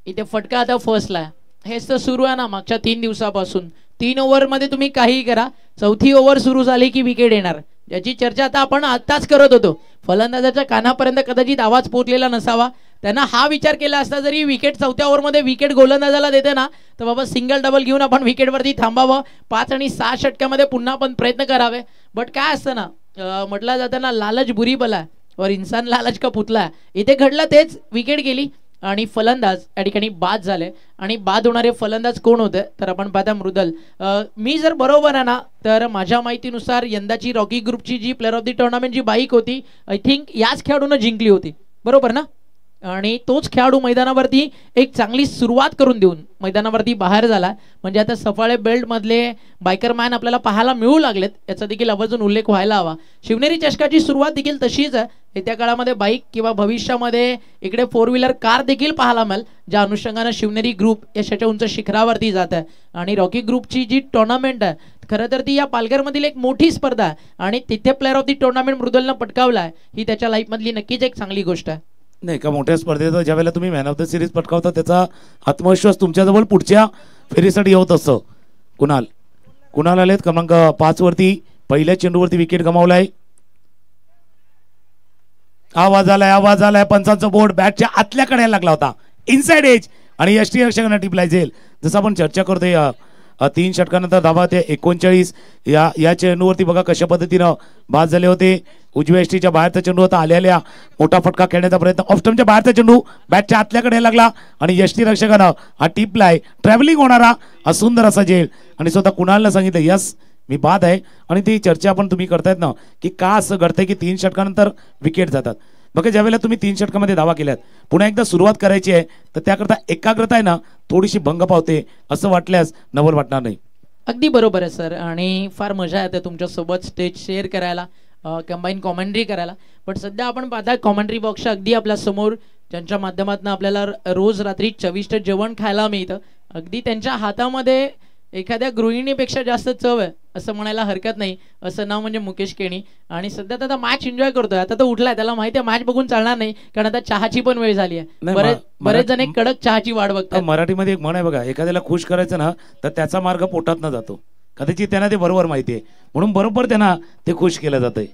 इथे फटका आता फर्स्टला, हेच तर सुरू आहे ना मागच्या 3 दिवसापासून. 3 ओव्हरमध्ये तुम्ही काही करा, 4थी ओव्हर सुरू झाली की विकेट येणार, याची चर्चा आता आपण आताच करत होतो. फलंदाजाच्या कानापर्यंत कदाचित आवाज पोहोचलेला नसावा. त्यांना हा विचार केला असता, जरी विकेट 4थ्या ओव्हरमध्ये विकेट गोलंदाजाला देते ना तर बाबा सिंगल डबल घेऊन आपण विकेटवरती थांबावं, 5 आणि 6 षटकामध्ये पुन्हा आपण प्रयत्न करावे. बट काय असतं ना, म्हटलं जातं ना लालच बुरी बला और इंसान लालच का पुतला. इथे घडलं तेच, विकेट गेली आणि फलंदाज या ठिकाणी बाद झाले. आणि बाद होणारे फलंदाज कोण होते तर आपण पाहता मृदल. मी जर बरोबर आहे ना तर माझ्या माहितीनुसार यंदाची रॉकी ग्रुपची जी प्लेअर ऑफ द टुर्नामेंट जी बाईक होती, आय थिंक याच खेळाडूनं जिंकली होती, बरोबर ना. आणि तोच खेळाडू मैदानावरती एक चांगली सुरुवात करून देऊन मैदानावरती बाहेर झाला. म्हणजे आता सफाळे बेल्ट मधले बायकर मॅन आपल्याला पाहायला मिळू लागलेत, याचा देखील आवर्जून उल्लेख व्हायला हवा. शिवनेरी चषकाची सुरुवात देखील तशीच आहे. येत्या काळामध्ये बाईक किंवा भविष्यामध्ये इकडे 4 व्हीलर कार देखील पाहायला मिळेल, ज्या अनुषंगाने शिवनेरी ग्रुप यशाच्या उंच शिखरावरती जात आहे. आणि रॉकी ग्रुपची जी टुर्नामेंट आहे खरं तर ती या पालघरमधील एक मोठी स्पर्धा आहे, आणि तिथे प्लेअर ऑफ द टुर्नामेंट मृदुलनं पटकावला आहे, ही त्याच्या लाईफमधली नक्कीच एक चांगली गोष्ट आहे. नाही का, मोठ्या स्पर्धेत ज्यावेळेला तुम्ही मॅन ऑफ द सिरीज पटकावता त्याचा आत्मविश्वास तुमच्याजवळ पुढच्या फेरीसाठी होत असतो. कुणाल आलेत क्रमांक 5 वरती, पहिल्या चेंडूवरती विकेट गमावलाय. आवाज आलाय पंचांचा बोर्ड बॅटच्या आतल्या कड्याला लागला होता, इनसाइड एज, आणि यष्टी रक्षकांना टिपलाय झेल. जसं आपण चर्चा करतोय 3 षटकानंतर धावा ते 39. या चेंडूवरती बघा कशा पद्धतीनं बाद झाले होते. उजव्या यष्टीच्या बाहेरचा चेंडू होता, आल्या मोठा फटका खेळण्याचा प्रयत्न, ऑफ स्टंपच्या बाहेरचा चेंडू बॅटच्या आतल्याकडे लागला आणि यष्टी रक्षकानं हा टिपलाय. ट्रॅव्हलिंग होणारा हा सुंदर असा झेल. आणि स्वतः कुणालनं सांगितलं यस मी बाद आहे. आणि ती चर्चा आपण तुम्ही करतायत ना की का असं घडतंय की 3 षटकानंतर विकेट जातात. बघा ज्यावेळेला तुम्ही 3 षटकामध्ये धावा केल्यात, पुन्हा एकदा सुरुवात करायची आहे तर त्याकरता एकाग्रता आहे ना थोडीशी भंग पावते, असं वाटल्यास नवल वाटणार नाही. अगदी बरोबर आहे सर, आणि फार मजा येते तुमच्यासोबत स्टेज शेअर करायला, कंबाईन कॉमेंट्री करायला. पण सध्या आपण पाहता कॉमेंट्री बॉक्सच्या अगदी आपल्या समोर, ज्यांच्या माध्यमातून आपल्याला रोज रात्री चविष्ट जेवण खायला मिळतं. अगदी त्यांच्या हातामध्ये एखाद्या गृहिणीपेक्षा जास्त चव आहे असं म्हणायला हरकत नाही. असं नाव म्हणजे मुकेश केणी. आणि सध्या आता मॅच एन्जॉय करतोय. आता तो उठलाय, त्याला माहिती आहे मॅच बघून चालणार नाही, कारण आता चहाची पण वेळ झाली आहे. बरेच जण एक कडक चहाची वाट बघतात. मराठीमध्ये एक म्हण आहे बघा, एखाद्याला खुश करायचं ना तर त्याचा मार्ग पोटात न जातो. कदाचित त्यांना ते बरोबर माहिती आहे, म्हणून बरोबर त्यांना ते खुश केलं जातंय.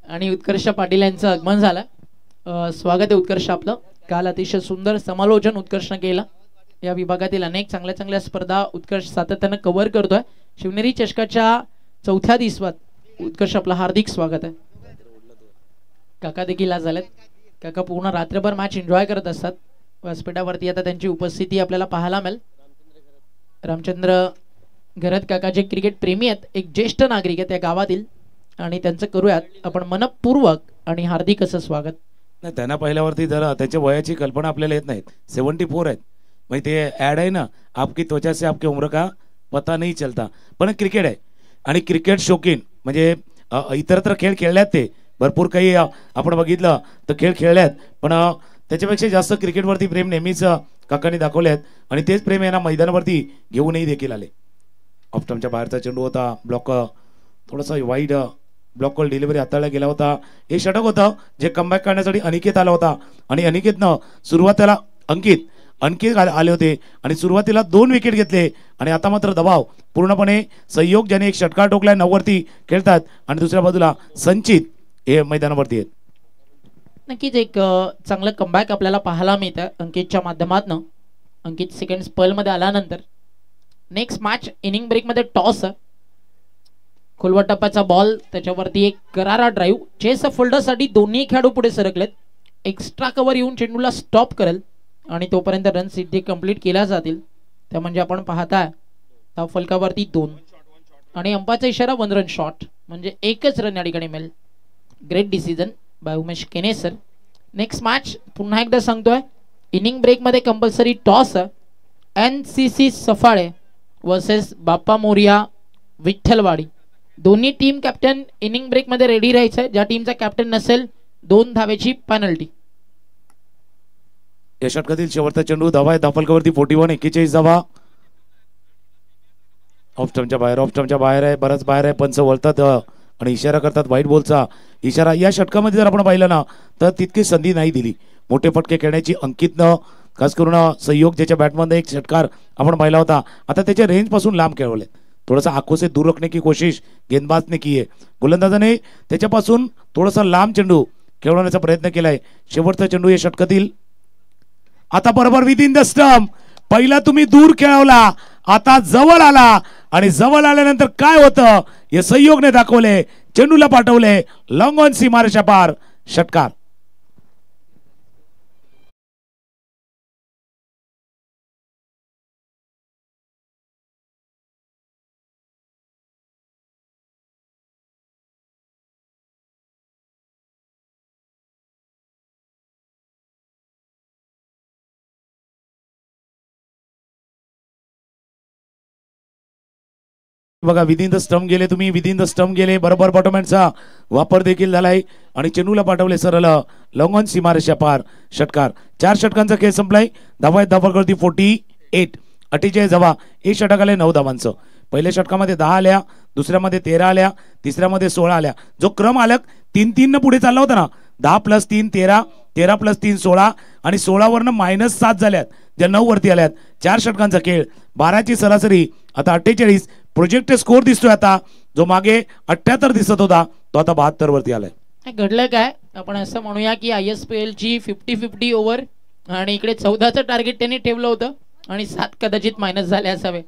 आणि उत्कर्ष पाटील यांचं आगमन झालं. स्वागत आहे उत्कर्ष आपलं. काल अतिशय सुंदर समालोचन उत्कर्षनं केलं. या विभागातील अनेक चांगल्या चांगल्या स्पर्धा उत्कर्ष सातत्यानं कव्हर करतोय. शिवनेरी चषकाच्या 4थ्या दिवसात उत्कर्ष आपलं हार्दिक स्वागत आहे. काका देखील आज झालेत. काका पूर्ण रात्रभर मॅच एन्जॉय करत असतात. व्यासपीठावरती आता त्यांची उपस्थिती आपल्याला पाहायला मिळेल. रामचंद्र घरत काका जे क्रिकेट प्रेमी आहेत, एक ज्येष्ठ नागरिक आहेत या गावातील, आणि त्यांचं करूयात आपण मनपूर्वक आणि हार्दिक असं स्वागत. नाही, त्यांना पहिल्यावरती जरा त्याच्या वयाची कल्पना आपल्याला येत नाहीत. 74 आहेत. म्हणजे ते ॲड आहे ना, आपकी त्वचा से आपकी उम्र का पता नाही चलता. पण क्रिकेट आहे आणि क्रिकेट शौकीन, म्हणजे इतरत्र खेळ खेळल्यात, ते भरपूर काही आपण बघितलं तर खेळ खेळल्यात, पण त्याच्यापेक्षा जास्त क्रिकेटवरती प्रेम नेहमीच काकांनी दाखवले आहेत. आणि तेच प्रेम यांना मैदानावरती घेऊनही देखील आले. ऑफस्टम्पच्या बाहेरचा चेंडू होता, ब्लॉक थोडासा वाईड ब्लॉक कॉल डिलिव्हरी हाताळला गेला होता. हे षटक होतं जे कमबॅक करण्यासाठी अनिकेत आला होता, आणि अनिकेतनं सुरुवातीला अंकित आले होते आणि सुरुवातीला 2 विकेट घेतले. आणि आता मात्र दबाव पूर्णपणे सहयोग, ज्याने एक षटकार ठोकलाय, 9 वरती खेळतात, आणि दुसऱ्या बाजूला संचित हे मैदानावरती आहेत. नक्कीच एक चांगलं कमबॅक आपल्याला पाहायला मिळतं अंकितच्या माध्यमातून. अंकित सेकंड स्पेलमध्ये आल्यानंतर नेक्स्ट मॅच इनिंग ब्रेकमध्ये टॉस, खोलवा टप्प्याचा बॉल, त्याच्यावरती एक करारा ड्राईव्ह, चेस फोल्डरसाठी दोन्ही खेळाडू पुढे सरकलेत. एक्स्ट्रा कव्हर येऊन चेंडूला स्टॉप करेल आणि तोपर्यंत रन सिद्धी कंप्लीट केल्या जातील. त्या म्हणजे आपण पाहताय धाव फलकावरती 2 आणि अंपाचा इशारा 1 रन शॉट, म्हणजे एकच रन या ठिकाणी मिळेल. ग्रेट डिसिजन बाय उमेश केने सर. नेक्स्ट मॅच पुन्हा एकदा सांगतोय, इनिंग ब्रेकमध्ये compulsory toss, NCC Safale versus Bappa Morya Vitthalwadi. दोन्ही टीम कॅप्टन इनिंग ब्रेकमध्ये रेडी राहायचं. ज्या टीमचा कॅप्टन नसेल 2 धावेची पेनल्टी. या षटकातील शेवटचा चेंडू धावा आहे धाफलकावरती 41, 41 धावा. ऑफस्टम्पच्या बाहेर आहे, बराच बाहेर आहे. पंच वळतात आणि इशारा करतात व्हाईट बॉलचा इशारा. या षटकामध्ये जर आपण पाहिलं ना तर तितकी संधी नाही दिली मोठे फटके खेळण्याची अंकितनं, खास करून सहयोग ज्याच्या बॅटमध्ये एक षटकार आपण पाहिला होता. आता त्याच्या रेंज पासून लांब खेळवले, थोडासा आंखों से दूर रखने की कोशिश गेंदबाज ने की आहे. गोलंदाजाने त्याच्यापासून थोडासा लांब चेंडू खेळवण्याचा प्रयत्न केलाय. शेवटचा चेंडू या षटकातील. आता बरोबर विदिन द स्टंप. पहिला तुम्ही दूर खेळवला, आता जवळ आला, आणि जवळ आल्यानंतर काय होतं हे सहयोगने दाखवले. चेंडूला पाठवले लॉंग ऑन सीमारेषा पार, षटकार. बघा विदिन द स्टंप गेले, तुम्ही विदिन द स्टंप गेले. बरोबर बॉटमॅनचा वापर देखील झालाय आणि चेंडूला पाठवले सरळ लॉंग ऑन सीमारेषा पार, षटकार. 4 षटकांचा खेळ संपलाय. धावा आहेत धावफलकावरती 48, 48 धावा. एक षटक आले 9 धावांचं. पहिल्या षटकामध्ये 10 आल्या, दुसऱ्यामध्ये 13 आल्या, तिसऱ्यामध्ये 16 आल्या. जो क्रम आलक 3-3 न पुढे चालला होता ना, 10 + 3 13, 13 + 3 16, आणि 16 वरनं -7 झाल्यात, ज्या 9 वरती आल्यात. 4 षटकांचा खेळ, 12ची सरासरी आता 48. प्रोजेक्ट स्कोर दिसतोय आता, जो मागे 78 दिसत होता तो आता 72 वरती आलाय. घडलं काय, आपण असं म्हणूया की ISPL ची 50-50 ओव्हर, आणि इकडे 14चं टार्गेट त्यांनी ठेवलं होतं आणि 7 कदाचित मायनस झाले असावे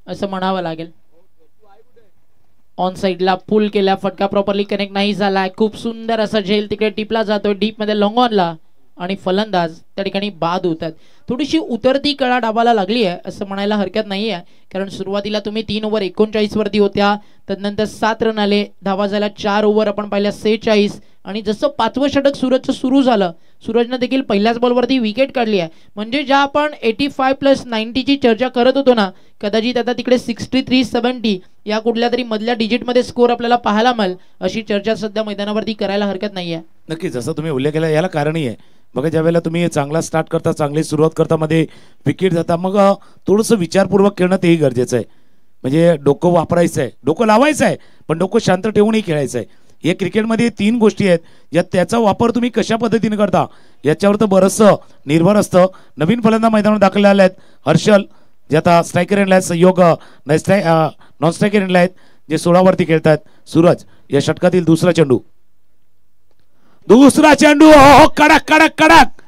असं म्हणावं लागेल. ऑन साइडला पुल केला, फटका प्रॉपरली कनेक्ट नाही झालाय. खूप सुंदर असा झेल तिकडे टिपला जातोय डीप मध्ये लॉंग ऑनला, आणि फलंदाज त्या ठिकाणी बाद होतात. थोडीशी उतरती कळा डाबाला लागली आहे असं म्हणायला हरकत नाही आहे, कारण सुरुवातीला तुम्ही 3 ओव्हर 39 वरती होत्या, तदनंतर 7 रन आले, धावा झाल्या 4 ओव्हर आपण पाहिल्या 46, आणि जसं 5वं षटक सूरजचं सुरू झालं, सूरजनं देखील पहिल्याच बॉलवरती विकेट काढली आहे. म्हणजे ज्या आपण 85+90 ची चर्चा करत होतो ना, कदाचित आता तिकडे 63-70 या कुठल्या तरी मधल्या डिजिटमध्ये स्कोर आपल्याला पाहायला मिळेल, अशी चर्चा सध्या मैदानावरती करायला हरकत नाही आहे. नक्की जसं तुम्ही उल्लेख केला याला कारणही आहे. बघा ज्यावेळेला तुम्ही चांगला स्टार्ट करता, चांगली सुरुवात करता, मध्ये विकेट जाता, मग थोडंसं विचारपूर्वक खेळणं तेही गरजेचं आहे. म्हणजे डोकं वापरायचं आहे, डोकं लावायचं आहे, पण डोकं शांत ठेवूनही खेळायचं आहे. हे क्रिकेटमध्ये 3 गोष्टी आहेत ज्यात त्याचा वापर तुम्ही कशा पद्धतीने करता याच्यावर तर बरंचसं निर्भर असतं. नवीन फलंदाज मैदानावर दाखल झाले आहेत हर्षल, जे आता स्ट्रायकर एंडला आहेत, सहयोग नॉन स्ट्रायकर एंडला आहेत, जे 16 वरती खेळतात. सूरज या षटकातील दुसरा चेंडू, हो कडक कडक कडक,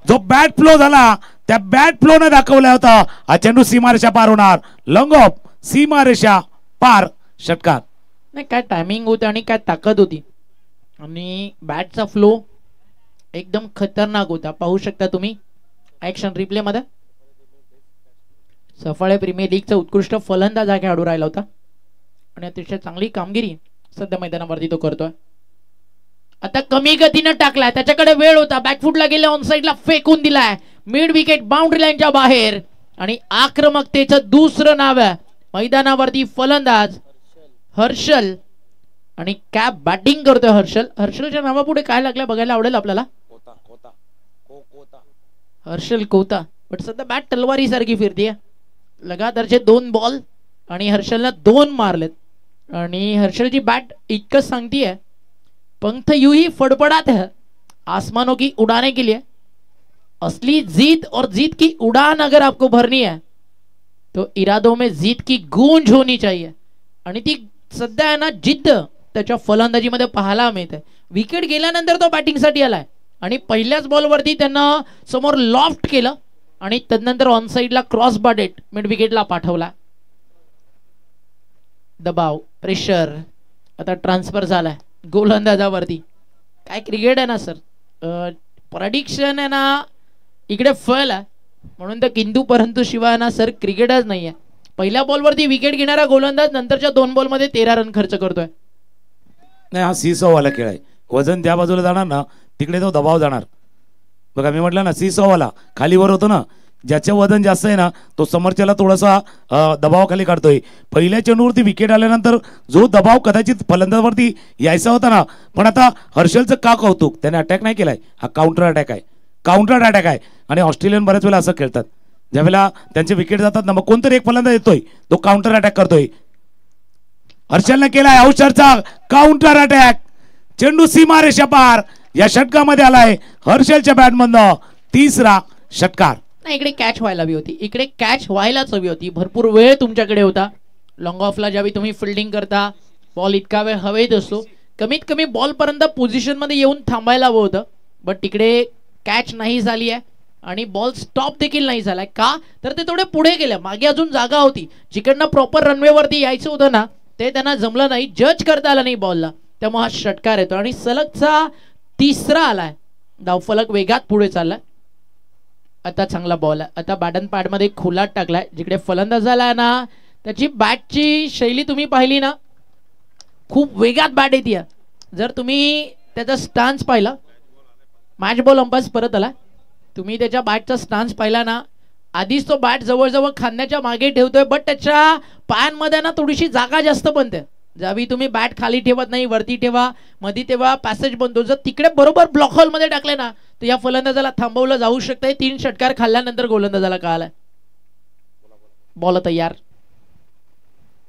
जो बॅट फ्लो झाला त्या बॅट फ्लो ने दाखवला होता हा चेंडू सीमारेषा पार होणार. लॉंग ऑफ, सीमारेषा पार, षटकार. नाही काय टायमिंग होतं आणि काय ताकद होती, आणि बॅटचा फ्लो एकदम खतरनाक होता. पाहू शकता तुम्ही ऍक्शन रिप्ले मध्ये. सफाळे प्रीमियर लीगचा उत्कृष्ट फलंदाज हा खेळाडू राहिला होता आणि अतिशय चांगली कामगिरी सध्या मैदानावरती तो करतोय. आता कमी गतीनं टाकलाय, त्याच्याकडे वेळ होता, बॅकफुटला गेले, ऑन साइडला फेकून दिलाय, मिड विकेट बाउंड्री लाईनच्या बाहेर, आणि आक्रमकतेचं दुसरं नाव आहे मैदानावरती फलंदाज हर्षल. आणि काय बॅटिंग करतोय हर्षल. हर्षलच्या नावापुढे काय लागलं बघायला आवडेल आपल्याला, हर्षल कोता. पण सध्या बॅट तलवारी सारखी फिरतीये. लगातारचे 2 बॉल आणि हर्षलनं 2 मारलेत, आणि हर्षलची बॅट इतकंच सांगतीये, पंख यूं ही फड़फड़ाते हैं आसमानों की उड़ाने के लिए, असली जीत और जीत की उड़ान अगर आपको भरनी है तो इरादों में जीत की गूंज होनी चाहिए. आणि ती सध्या आहे ना जिद्द त्याच्या फलंदाजीमध्ये पाहायला मिळते. विकेट गेल्यानंतर तो बॅटिंगसाठी आलाय आणि पहिल्याच बॉलवरती त्यानं समोर लॉफ्ट केलं आणि तदनंतर ऑन साइडला क्रॉस बाडेट मिड विकेटला पाठवला. दबाव, प्रेशर, आता ट्रान्सफर झालाय गोलंदाजावरती. काय क्रिकेट आहे ना सर, प्रेडिक्शन आहे ना इकडे फळ आहे, म्हणून तर किंतु परंतु शिवाय ना सर क्रिकेटच नाहीये. पहिल्या बॉलवरती विकेट घेणारा गोलंदाज नंतरच्या 2 बॉलमध्ये 13 रन खर्च करतोय. नाही हा सीसॉ वाला खेळ आहे. वजन त्या बाजूला जाणार ना तिकडे तो दबाव जाणार. बघा मी म्हटलं ना सीसॉ वाला खालीवर होतो ना, ज्याचं वजन जास्त आहे ना तो समोरच्याला थोडासा दबावाखाली काढतोय. पहिल्या चेंडूवरती विकेट आल्यानंतर जो दबाव कदाचित फलंदाजावरती यायचा होता ना, पण आता हर्षलचं का कौतुक, त्याने अटॅक नाही केलाय, हा काउंटर अटॅक आहे, काउंटर अटॅक आहे. आणि ऑस्ट्रेलियन बऱ्याच वेळा असं खेळतात, ज्यावेळेला त्यांचे विकेट जातात ना मग कोणतरी एक फलंदाज येतोय तो काउंटर अटॅक करतोय. हर्षलने केलाय औषधचा काउंटर अटॅक, चेंडू सीमारेषा पार, या षटकामध्ये आलाय हर्षलच्या बॅटमधनं 3रा षटकार. नाही इकडे कॅच व्हायला हवी होती, इकडे कॅच व्हायलाच हवी होती. भरपूर वेळ तुमच्याकडे होता. लॉंग ऑफला ज्यावेळी तुम्ही फिल्डिंग करता बॉल इतका वेळ हवेत असतो, कमीत कमी बॉल पर्यंत पोझिशन मध्ये येऊन थांबायला हवं होतं. बट तिकडे कॅच नाही झाली आहे आणि बॉल स्टॉप देखील नाही झालाय. का तर ते थोडे पुढे गेले, मागे अजून जागा होती, जिकडनं प्रॉपर रनवेवरती यायचं होतं ना ते त्यांना जमलं नाही, जज करता आला नाही बॉलला, त्यामुळे हा षटकार येतो आणि सलगचा 3रा आलाय. धावफलक वेगात पुढे चाललाय. आता चांगला बॉल आहे, आता बॅटन पॅड मध्ये खोलात टाकलाय. जिकडे फलंदाज झालाय ना त्याची बॅटची शैली तुम्ही पाहिली ना, खूप वेगात बॅट येते. जर तुम्ही त्याचा स्टान्स पाहिला, मॅच बॉल अंपायर परत आला, तुम्ही त्याच्या बॅटचा स्टान्स पाहिला ना, आधीच तो बॅट जवळजवळ खांद्याच्या मागे ठेवतोय, बट त्याच्या पायांमध्ये ना थोडीशी जागा जास्त बनते. ज्यावेळी तुम्ही बॅट खाली ठेवत नाही, वरती ठेवा, मध्ये तेव्हा पॅसेज बनतो. जर तिकडे बरोबर ब्लॉक हॉल मध्ये टाकले ना तर या फलंदाजाला थांबवलं जाऊ शकतंय. 3 षटकार खाल्ल्यानंतर गोलंदाजाला कळालाय. बॉल तयार,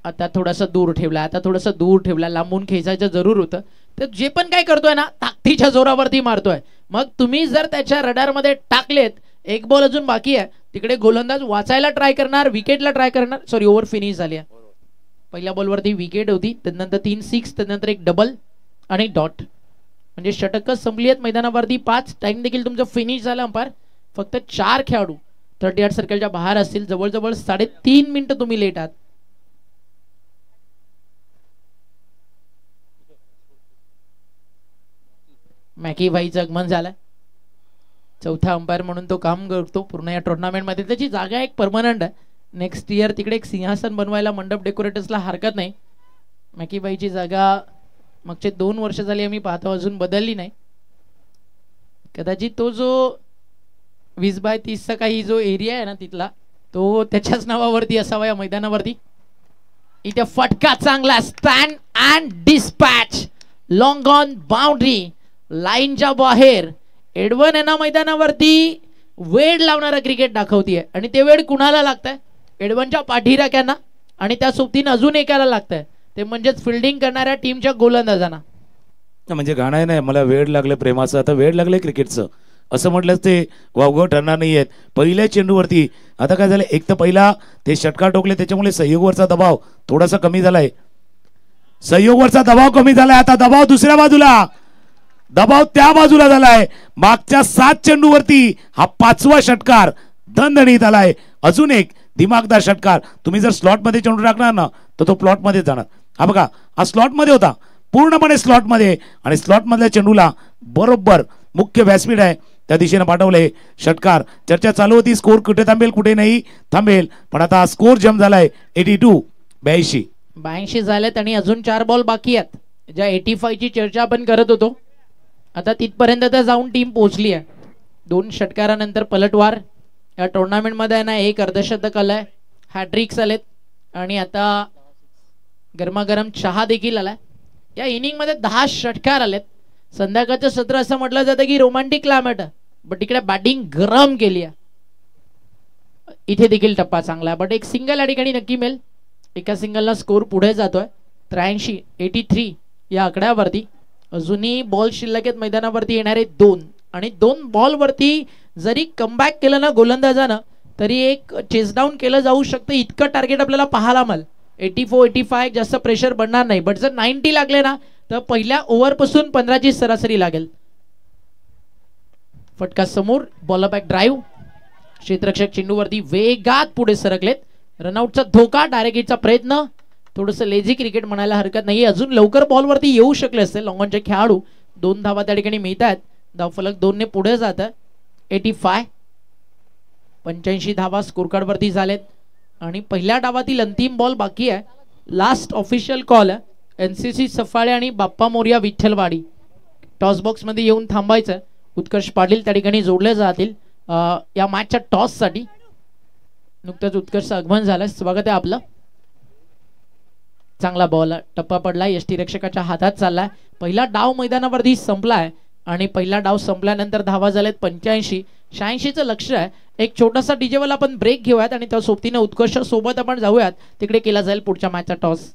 आता थोडासा दूर ठेवला, आता थोडासा दूर ठेवला, लांबून खेचायचं जरूर होतं. तर जे पण काय करतोय ना ताकदीच्या जोरावरती मारतोय. मग तुम्ही जर त्याच्या रडारमध्ये टाकलेत, 1 बॉल अजून बाकी आहे, तिकडे गोलंदाज वाचायला ट्राय करणार, विकेटला ट्राय करणार. सॉरी, ओव्हर फिनिश झाली आहे. पहिल्या बॉलवरती विकेट होती, त्यानंतर 3 6, त्यानंतर 1 डबल आणि डॉट, म्हणजे षटकच संपली आहेत मैदानावरती. 5 टाइम देखील तुमचं फिनिश झालं अंपायर. फक्त 4 खेळाडू 38 सर्कलच्या बाहेर असतील. जवळजवळ 3.5 मिनिटं तुम्ही लेट आहात. मॅकी भाईचं आगमन झालं. चौथा अंपायर म्हणून तो काम करतो पूर्ण या टुर्नामेंटमध्ये. त्याची जागा एक परमनंट आहे. नेक्स्ट इयर तिकडे एक सिंहासन बनवायला मंडप डेकोरेटर्सला हरकत नाही. मॅकीबाईची जागा मागचे 2 वर्ष झाली आम्ही पाहतो अजून बदलली नाही. कदाचित तो जो 20x30चा काही जो एरिया आहे ना तिथला तो त्याच्याच नावावरती असावा या मैदानावरती. इथे फटका चांगला stand and dispatch long on boundary लाईनच्या बाहेर. एडवन यांना मैदानावरती वेळ लावणारा क्रिकेट दाखवतीये आणि ते वेळ कुणाला लागतंय? एडवनच्या पाठीराख्यांना आणि त्या सोबतीनं अजून एकाला लागतंय ते म्हणजेच फिल्डिंग करणाऱ्या टीमच्या गोलंदाजांना. म्हणजे गाणं आहे नाही मला वेळ लागलं प्रेमाचं आता वेळ लागलंय क्रिकेटचं असं म्हटलंच ते वावगं ठरणार नाही आहेत. पहिल्या चेंडूवरती आता काय झालं एक तर पहिला ते षटकार टोकले त्याच्यामुळे सहयोगवरचा दबाव थोडासा कमी झालाय. सहयोगवरचा दबाव कमी झालाय. आता दबाव दुसऱ्या बाजूला दबाव त्या बाजूला झालाय. मागच्या 7 चेंडूवरती हा 5वा षटकार दणदणीत आलाय. अजून एक दिमागदार षटकार. तुम्ही जर स्लॉट मध्ये चेंडू टाकणार ना तर तो प्लॉट मध्ये जाणार. हा बघा हा स्लॉट मध्ये होता पूर्णपणे स्लॉट मध्ये आणि स्लॉट मधल्या चेंडूला बरोबर मुख्य व्यासपीठ आहे त्या दिशेने पाठवले षटकार. चर्चा चालू होती स्कोर कुठे थांबेल कुठे नाही थांबेल पण आता स्कोर जम्प झालाय 82 झालेत आणि अजून 4 बॉल बाकी आहेत. ज्या 85 ची चर्चा आपण करत होतो आता तिथपर्यंत तर जाऊन टीम पोहोचली आहे. 2 षटकारानंतर पलटवार या टुर्नामेंटमध्ये ना एक अर्धशतक आलाय हॅट्रिक्स आलेत आणि आता गरमागरम चहा देखील आलाय. या इनिंग मध्ये 10 षटकार आलेत. संध्याकाळचं सत्र असं म्हटलं जातं की रोमॅन्टिक क्लायमेट बट इकडे बॅटिंग गरम केली आहे. इथे देखील टप्पा चांगला आहे बट एक सिंगल या ठिकाणी नक्की मिळेल. एका सिंगलला स्कोर पुढे जातोय 83 या आकड्यावरती. अजूनही बॉल शिल्लक आहेत मैदानावरती येणारे 2 आणि 2 बॉलवरती जरी कमबॅक केलं ना गोलंदाजानं तरी एक चेस डाऊन केलं जाऊ शकतं. इतकं टार्गेट आपल्याला पाहायला मिळेल. 84-85 जास्त प्रेशर बनणार नाही बट जर 90 लागले ना तर पहिल्या ओव्हरपासून 15 ची सरासरी लागेल. फटका समोर बॉल बॅक ड्राईव्ह. क्षेत्ररक्षक चेंडूवरती वेगात पुढे सरकलेत. रनआउटचा धोका डायरेक्ट हिटचा प्रयत्न. थोडंसं लेझी क्रिकेट म्हणायला हरकत नाही. अजून लवकर बॉलवरती येऊ शकले असते लॉंगॉनचे खेळाडू. 2 धावा त्या ठिकाणी मिळत आहेत. धावफलक 2 ने पुढे जात आहे. 85 धावा स्कोर कार्ड वरती झालेत आणि पहिल्या डावातील अंतिम बॉल बाकी आहे. लास्ट ऑफिशियल कॉल आहे. एनसीसी सफाळे आणि बाप्पा मोर्या विठ्ठलवाडी टॉस बॉक्स मध्ये येऊन थांबायचं. उत्कर्ष पाटील त्या ठिकाणी जोडले जातील या मॅचच्या टॉस साठी. नुकतंच उत्कर्ष आगमन झालं. स्वागत आहे आपलं. चांगला बॉल टप्पा पडलाय यष्टीरक्षकाच्या हातात चाललाय. पहिला डाव मैदानावरती संपलाय आणि पहिला डाव संपल्यानंतर धावा झालेत 85. 86चं लक्ष आहे. एक छोटासा डीजेवाला आपण ब्रेक घेऊयात आणि त्या सोबतीने उत्कर्ष सोबत आपण जाऊयात. तिकडे केला जाईल पुढच्या मॅचचा टॉस.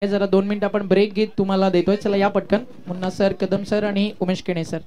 जरा 2 मिनिट आपण ब्रेक घेत तुम्हाला देतोय. चला या पटकन मुन्ना सर कदम सर आणि उमेश केणे सर.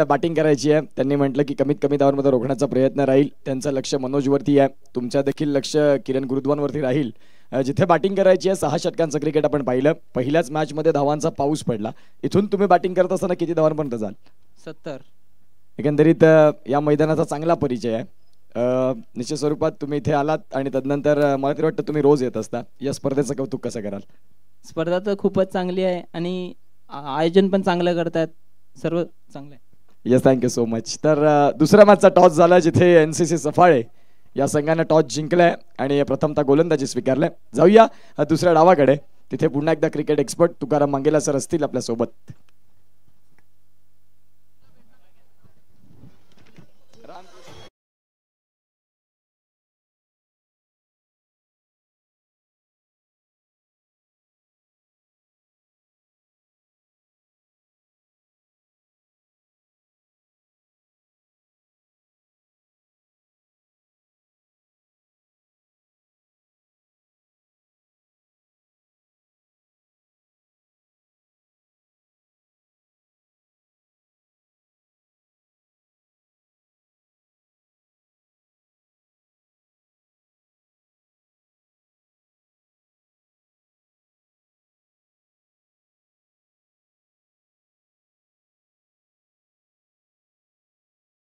बॅटिंग करायची आहे. त्यांनी म्हटलं की कमीत कमी धावांमध्ये रोखण्याचा प्रयत्न राहील. त्यांचं लक्ष मनोजवरती आहे. तुमचं देखील लक्ष किरण गुरुद्वानवरती राहील. जिथे बॅटिंग करायची आहे. 6 षटकांचं क्रिकेट आपण पाहिलं. पहिल्याच मॅचमध्ये धावांचा पाऊस पडला. इथून तुम्ही बॅटिंग करत असताना किती धावांपर्यंत जाल? 70. एकंदरीत या मैदानाचा चांगला परिचय आहे. निश्चित स्वरूपात तुम्ही इथे आलात आणि तदनंतर मला तरी वाटतं तुम्ही रोज येत असता. या स्पर्धेचं कौतुक कसं कराल? स्पर्धा तर खूपच चांगली आहे आणि आयोजन पण चांगलं करतात. सर्व चांगलं आहे. Yes, thank you so much. तर दुसऱ्या मॅचचा टॉस झाला जिथे NCC सफाळे या संघाने टॉस जिंकलाय आणि प्रथमतः गोलंदाजी स्वीकारलाय. जाऊया दुसऱ्या डावाकडे. तिथे पुन्हा एकदा क्रिकेट एक्सपर्ट तुकाराम मंगेला सर असतील आपल्या सोबत.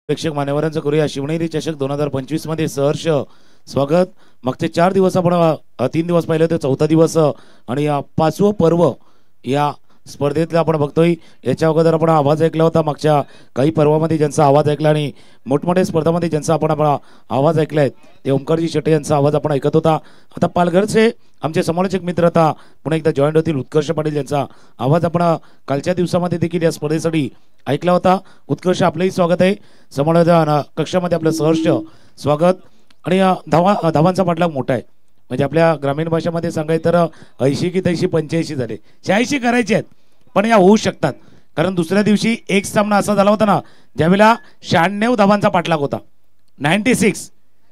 प्रेक्षक मान्यवरांचं करूया शिवनेरी चषक 2025 मध्ये सहर्ष स्वागत. मागचे 4 दिवस आपण 3 दिवस पाहिले होते. 4था दिवस आणि 5वं पर्व या स्पर्धेतला आपण बघतोय. याच्या अगोदर आपण आवाज ऐकला होता मागच्या काही पर्वामध्ये ज्यांचा आवाज ऐकला आणि मोठमोठ्या स्पर्धामध्ये ज्यांचा आपण आवाज ऐकलाय ते ओमकारजी शेटे यांचा आवाज आपण ऐकत होता. आता पालघरचे आमचे समालोचक मित्र आता पुन्हा एकदा जॉईंट होतील. उत्कर्ष पाटील यांचा आवाज आपण कालच्या दिवसामध्ये देखील या स्पर्धेसाठी ऐकला होता. उत्कर्ष, आपलंही स्वागत आहे. समालोचन कक्षामध्ये आपलं सहर्ष स्वागत. आणि धावांचा पाठलाग मोठा आहे. म्हणजे आपल्या ग्रामीण भाषेमध्ये सांगायचं तर 80 की 85 झाले. 86 करायचे आहेत पण या होऊ शकतात. कारण दुसऱ्या दिवशी एक सामना असा झाला होता ना ज्यावेळेला 96 धावांचा पाठलाग होता. 96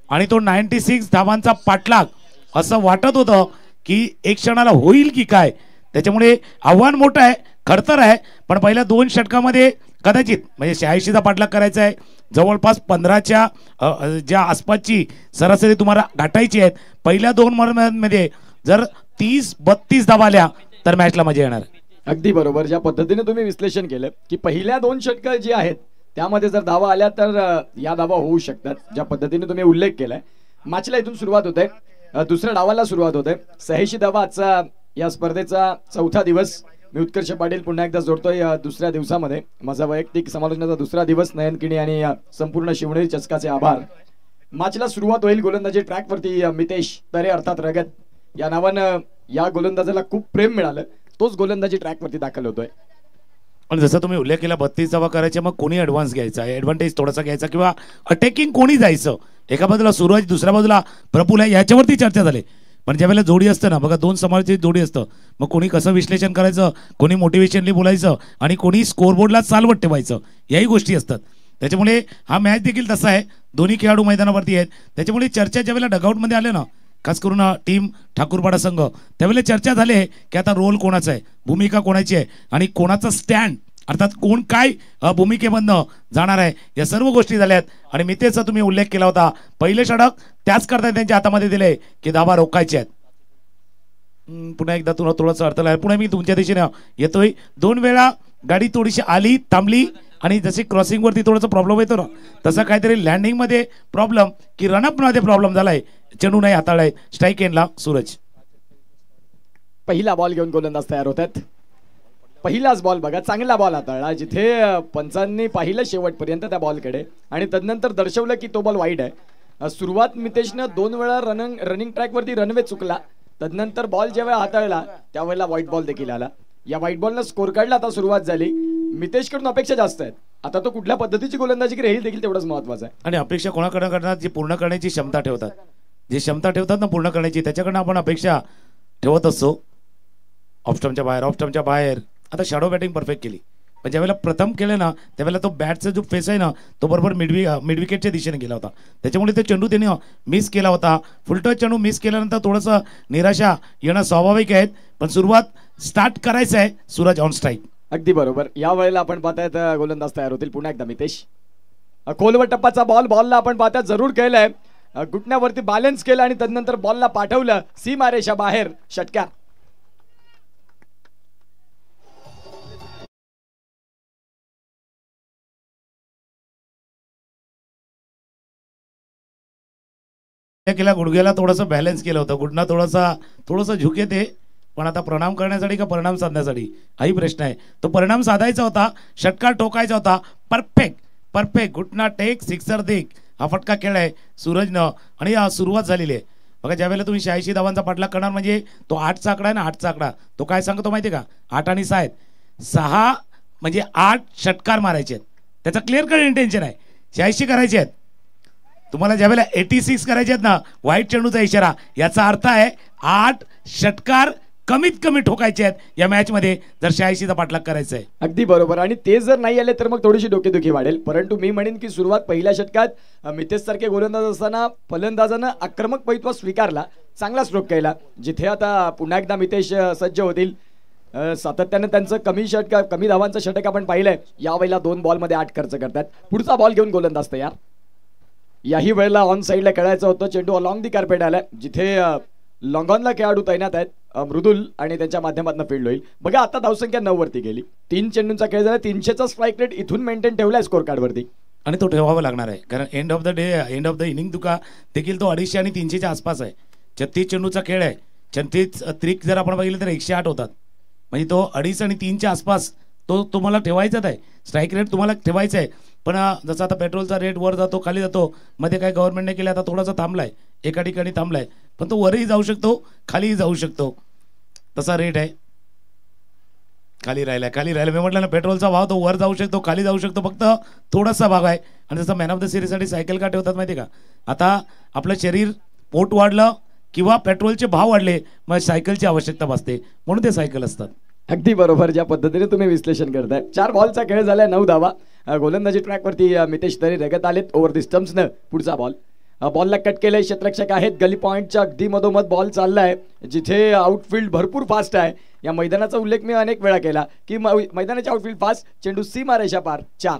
आणि तो 96 धावांचा पाठलाग असं वाटत होतं की एक क्षणाला होईल की काय. त्याच्यामुळे आव्हान मोठं आहे, खडतर आहे. पण पहिल्या 2 षटकामध्ये कदाचित म्हणजे 86चा पाठलाग करायचा आहे. जवळपास 15च्या ज्या आसपासची सरासरी तुम्हाला गाठायची आहेत. पहिल्या 2 मध्ये जर 30-32 धावा आल्या तर मॅचला मजा येणार. अगदी बरोबर. ज्या पद्धतीने तुम्ही विश्लेषण केलं की पहिल्या 2 षटकं जी आहेत त्यामध्ये जर धावा आल्या तर या धावा होऊ शकतात. ज्या पद्धतीने तुम्ही उल्लेख केलाय. मॅचला इथून सुरुवात होते. दुसऱ्या डावाला सुरुवात होते. 86 धावा आजचा या स्पर्धेचा 4था दिवस. मी उत्कर्ष पाटील पुन्हा एकदा जोडतोय दुसऱ्या दिवसामध्ये. माझा वैयक्तिक समालोचनाचा दुसरा दिवस. नयन किणी आणि संपूर्ण शिवनेरी चषकाचे आभार. मॅचला सुरुवात होईल. गोलंदाजी ट्रॅकवरती मितेश तरे अर्थात रगत या नावानं या गोलंदाजाला खूप प्रेम मिळालं. तोच गोलंदाजी ट्रॅकवरती दाखल होतोय. आणि जसं तुम्ही उल्लेख केला 32 धावा करायच्या मग कोणी ॲडव्हान्स घ्यायचा, ॲडव्हान्टेज थोडासा घ्यायचा किंवा अटॅकिंग कोणी जायचं. एका बाजूला सूरज, दुसऱ्या बाजूला प्रफुल्ल आहे, याच्यावरती चर्चा झाली. पण ज्यावेळेला जोडी असतं ना बघा, 2 समाजाची जोडी असतं, मग कोणी कसं विश्लेषण करायचं, कोणी मोटिवेशनली बोलायचं आणि कोणी स्कोरबोर्डला चालवत ठेवायचं, याही गोष्टी असतात. त्याच्यामुळे हा मॅच देखील तसा आहे. दोन्ही खेळाडू मैदानावरती आहेत. त्याच्यामुळे चर्चा ज्यावेळेला डगआउटमध्ये आले ना, खास करून टीम ठाकूरपाडा संघ, त्यावेळेला चर्चा झाली आहे की आता रोल कोणाचा आहे, भूमिका कोणाची आहे आणि कोणाचा स्टँड अर्थात कोण काय भूमिकेमधनं जाणार आहे, या सर्व गोष्टी झाल्यात. आणि मितेचा तुम्ही उल्लेख केला होता, पहिले षटक त्याच करता त्यांच्या हातामध्ये दिले की धावा रोखायचे आहेत. पुन्हा एकदा तुला थोडंसं अर्थ लागेल. पुन्हा मी तुमच्या दिशेने येतोय. 2 वेळा गाडी थोडीशी आली, थांबली आणि जशी क्रॉसिंग वरती थोडासा प्रॉब्लेम येतो ना, तसा काहीतरी लँडिंग मध्ये प्रॉब्लेम की रनअप मध्ये प्रॉब्लेम झालाय. चेंडू नाही हाताळलाय. स्ट्राईक एंडला सूरज. पहिला बॉल घेऊन गोलंदाज तयार होतात. पहिलाच बॉल बघा, चांगला बॉल हाताळला. जिथे पंचांनी पाहिलं शेवटपर्यंत त्या बॉलकडे आणि तदनंतर दर्शवलं की तो बॉल वाईड आहे. सुरुवात मितेशनं 2 वेळा रनिंग ट्रॅकवरती रनवे चुकला. तदनंतर बॉल जेव्हा हाताळला त्यावेळेला व्हाईट बॉल देखील आला. या व्हाईट बॉलनं स्कोर काढला. आता सुरुवात झाली. मितेशकडून अपेक्षा जास्त आहेत. आता तो कुठल्या पद्धतीची गोलंदाजी करेल हे देखील तेवढंच महत्वाचं आहे. आणि अपेक्षा कोणाकडे करणार, जी पूर्ण करण्याची क्षमता ठेवतात, जी क्षमता ठेवतात ना पूर्ण करण्याची, त्याच्याकडनं आपण अपेक्षा ठेवत असतो. ऑफस्टम्पच्या बाहेर आता शॅडो बॅटिंग परफेक्ट केली. पण ज्यावेळेला प्रथम केलं ना त्यावेळेला तो बॅटचा जो फेस आहे ना तो बरोबर मिडविकेटच्या दिशेने गेला होता. त्याच्यामुळे तो चेंडू त्याने मिस केला होता. फुलटच चेंडू मिस केल्यानंतर थोडंसं निराशा येणं स्वाभाविक आहे. पण सुरुवात स्टार्ट करायचं आहे. Suraj on strike. अगदी बरोबर. या वेळेला आपण पाहतायत गोलंदाज तयार होतील पुन्हा एकदा मितेश. खोलवर टप्पाचा बॉलला आपण पाहताय जरूर केलंय, घुटण्यावरती बॅलन्स केलं आणि तदनंतर बॉलला पाठवलं सीमारेषा बाहेर. षटकार. केला गुडघ्याला थोडंसं बॅलन्स केलं होतं, गुडना थोडंसं झुके ते, पण आता प्रणाम करण्यासाठी का परिणाम साधण्यासाठी हाही प्रश्न आहे. तो परिणाम साधायचा होता, षटकार ठोकायचा होता. परफेक्ट घुटना टेक, सिक्सर देख, हा फटका खेळाय सूरजनं आणि सुरुवात झालेली आहे. बघा ज्यावेळेला तुम्ही 86 धावांचा पाठलाग करणार म्हणजे तो 8चा आकडा आहे ना, 8चा आकडा तो काय सांगतो माहिती आहे का, 8 आणि 6 आहेत, 6 म्हणजे 8 षटकार मारायचे आहेत. त्याचा क्लिअर कट इंटेन्शन आहे, 86 करायचे आहेत तुम्हाला. ज्यावेळेला 86 करायचे आहेत ना, वाईट चेंडूचा इशारा, याचा अर्थ आहे 8 षटकार कमीत कमी ठोकायचे आहेत या मॅच मध्ये जर 86चा पाठलाग करायचा आहे. अगदी बरोबर. आणि ते जर नाही आले तर मग थोडीशी डोकेदुखी वाढेल. परंतु मी म्हणेन की सुरुवात पहिल्या षटकात मितेश सारखे गोलंदाज असताना फलंदाजानं आक्रमक पैत्व स्वीकारला, चांगला स्ट्रोक केला. जिथे आता पुन्हा एकदा मितेश सज्ज होतील. सातत्यानं त्यांचं कमी धावांचं षटक आपण पाहिलंय. यावेळेला 2 बॉलमध्ये 8 खर्च करतात. पुढचा बॉल घेऊन गोलंदाज तयार. याही वेळेला ऑन साईडला खेळायचं होतं. चेंडू अलॉंग दी कार्पेट आलाय, जिथे लॉंगॉनला खेळाडू तैनात आहेत मृदुल, आणि त्यांच्या माध्यमातून फील्ड होईल. बघा आता धावसंख्या 9 वरती गेली. 3 चेंडूंचा खेळ झाला, 300चा स्ट्राईक रेट इथून मेंटेन ठेवलाय स्कोर कार्ड वरती, आणि तो ठेवावा लागणार आहे. कारण एंड ऑफ द इनिंग तुका देखील तो 250 आणि 300च्या आसपास आहे. 36 चेंडूचा खेळ आहे. 36 त्रिक जर आपण बघितलं तर 108 होतात, म्हणजे तो 2.5 आणि 3च्या आसपास तो तुम्हाला ठेवायचाच आहे. स्ट्राईक रेट तुम्हाला ठेवायचा आहे. पण जसं आता पेट्रोलचा रेट वर जातो खाली जातो, मध्ये काय गव्हर्नमेंटने केलं आता थोडासा थांबलाय, एका ठिकाणी थांबलाय, पण तो वरही जाऊ शकतो खालीही जाऊ शकतो, तसा रेट आहे. खाली राहिला मी म्हटलं ना, पेट्रोलचा भाव तो वर जाऊ शकतो खाली जाऊ शकतो, फक्त थोडासा भाग आहे. आणि जसं मॅन ऑफ द सिरीजसाठी सायकल का ठेवतात माहिती का, आता आपलं शरीर पोट वाढलं किंवा पेट्रोलचे भाव वाढले मग सायकलची आवश्यकता भासते, म्हणून ते सायकल असतात. अगदी बरोबर. ज्या पद्धतीने तुम्ही विश्लेषण करताय. 4 बॉलचा खेळ झालाय, 9 धावा. गोलंदाजी ट्रॅकवरती मितेश तरी रगत आलेत ओव्हर दी स्टम्प्सनं. पुढचा बॉलला कट केलंय, क्षेत्ररक्षक आहेत गली पॉईंटच्या अगदी मधोमध बॉल चाललाय, जिथे आउटफील्ड भरपूर फास्ट आहे. या मैदानाचा उल्लेख मी अनेक वेळा केला की मैदानाचे आउटफील्ड फास्ट, चेंडू सीमारेषा पार. 4.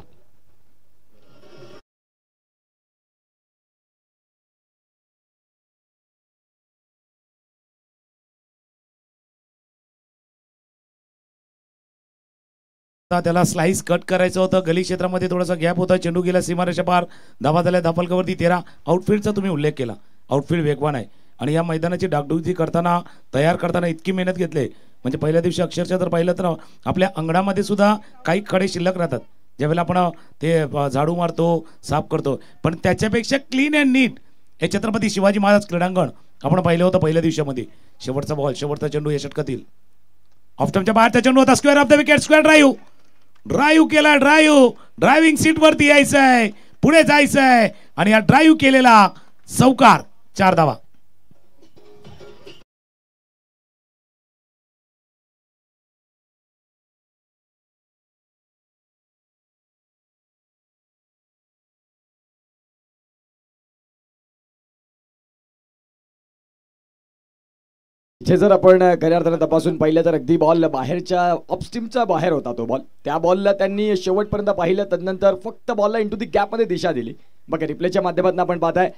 त्याला स्लाइस कट करायचं होतं, गली क्षेत्रामध्ये थोडासा गॅप होता, चेंडू गेला सीमारेषा पार. धावा झाल्या धापलकावरती 13. आउटफील्डचा तुम्ही उल्लेख केला, आउटफील्ड वेगवान आहे आणि या मैदानाची डागडुजी करताना तयार करताना इतकी मेहनत घेतली, म्हणजे पहिल्या दिवशी अक्षरशः जर पाहिलं तर आपल्या अंगणामध्ये सुद्धा काही खडे शिल्लक राहतात ज्यावेळेला आपण ते झाडू मारतो साफ करतो, पण त्याच्यापेक्षा क्लीन अँड नीट हे छत्रपती शिवाजी महाराज क्रीडांगण आपण पाहिलं होतं पहिल्या दिवसामध्ये. शेवटचा बॉल, शेवटचा चेंडू या षटकातील ऑफस्टमच्या बाहेरचा चेंडू होता. Square of the wicket, square drive केला, ड्रायव्हिंग सीट वरती यायचंय, पुढे जायचंय आणि या ड्राईव्ह केलेला चौकार. 4 धावा. इथे जर आपण खऱ्या अर्थानं तपासून पाहिलं तर अगदी बॉल बाहेरच्या ऑफस्टीमच्या बाहेर होता तो बॉल. त्या बॉलला त्यांनी शेवटपर्यंत पाहिलं, तदनंतर फक्त बॉलला इंटू दी गॅपमध्ये दिशा दिली. बघा रिप्लेच्या माध्यमातून आपण पाहताय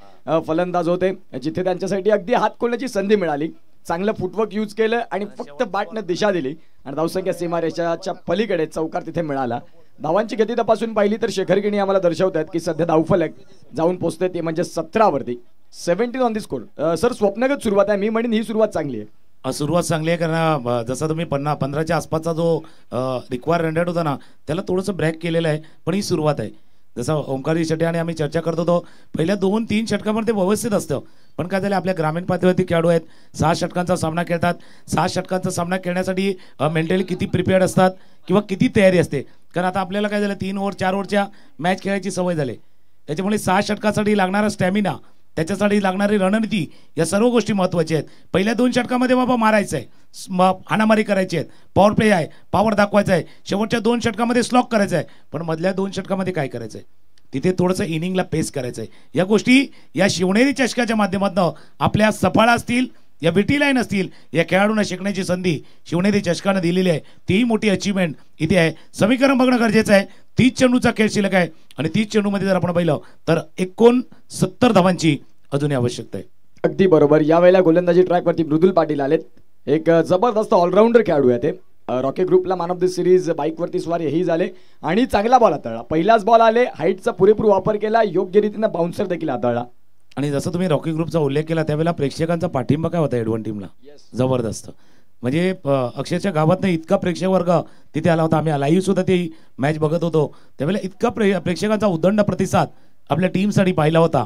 फलंदाज होते, जिथे त्यांच्यासाठी अगदी हात खोलण्याची संधी मिळाली. चांगलं फुटवर्क यूज केलं आणि फक्त बॅटनं दिशा दिली आणि धावसंख्या सीमारेषाच्या पलीकडे चौकार तिथे मिळाला. धावांची गती तपासून पाहिली तर शेखर गिणी आम्हाला दर्शवतात की सध्या धावफलक जाऊन पोहोचते ते म्हणजे 17 वरती. 17 ऑन दी स्कोर. सर स्वप्नगत सुरुवात आहे, मी म्हणेन ही सुरुवात चांगली आहे. सुरुवात चांगली आहे, कारण जसं तुम्ही 15च्या आसपासचा जो रिक्वायर रन रेट होता ना त्याला थोडंसं ब्रेक केलेलं आहे, पण ही सुरुवात आहे. जसं ओंकारजी शेट्टी आणि आम्ही चर्चा करत होतो, पहिल्या 2-3 षटकामध्ये ते व्यवस्थित असतं, पण काय झालं आपल्या ग्रामीण पातळीवरती खेळाडू आहेत, 6 षटकांचा सामना खेळतात. 6 षटकांचा सामना खेळण्यासाठी मेंटली किती प्रिपेअर्ड असतात किंवा किती तयारी असते, कारण आता आपल्याला काय झालं 3 ओव्हर 4 ओव्हरच्या मॅच खेळायची सवय झाली. त्याच्यामुळे 6 षटकासाठी लागणारा स्टॅमिना, त्याच्यासाठी लागणारी रणनीती, या सर्व गोष्टी महत्त्वाच्या आहेत. पहिल्या 2 षटकामध्ये बाबा मारायचं आहे, हाणामारी करायची आहे, पॉवर प्ले आहे, पॉवर दाखवायचा आहे, शेवटच्या 2 षटकामध्ये स्लॉक करायचं आहे, पण मधल्या 2 षटकामध्ये काय करायचं आहे, तिथे थोडंसं इनिंगला पेस करायचं आहे. या गोष्टी या शिवनेरी चषकाच्या माध्यमातून आपल्या सफळ असतील या विटी लाईन असतील, या खेळाडूंना शिकण्याची संधी शिवनेरी चषकानं दिलेली आहे. तीही मोठी अचीवमेंट इथे आहे. समीकरण बघणं गरजेचं आहे. 30 चेंडूचा खेळ शिल्लक आहे आणि 30 चेंडूमध्ये जर आपण पाहिलं तर 69 धावांची अजूनही आवश्यकता आहे. अगदी बरोबर. यावेळेला गोलंदाजी ट्रॅकवरती मृदुल पाटील आलेत. एक जबरदस्त ऑलराऊंडर खेळाडू आहे ते. रॉकी ग्रुपला मॅन ऑफ द सिरीज बाईकवरती स्वार हेही झाले आणि चांगला बॉल हाताळला. पहिलाच बॉल आले, हाईटचा पुरेपूर वापर केला, योग्य रीतीनं बाउन्सर देखील हाताळला. आणि जसं तुम्ही रॉकी ग्रुपचा उल्लेख केला त्यावेळेला प्रेक्षकांचा पाठिंबा काय होता एडवन टीमला, जबरदस्त. म्हणजे अक्षरशः गावातनं इतका प्रेक्षक वर्ग तिथे आला होता. आम्ही लाईव्ह सुद्धा ती मॅच बघत होतो त्यावेळेला इतका प्रेक्षकांचा उदंड प्रतिसाद आपल्या टीमसाठी पाहिला होता.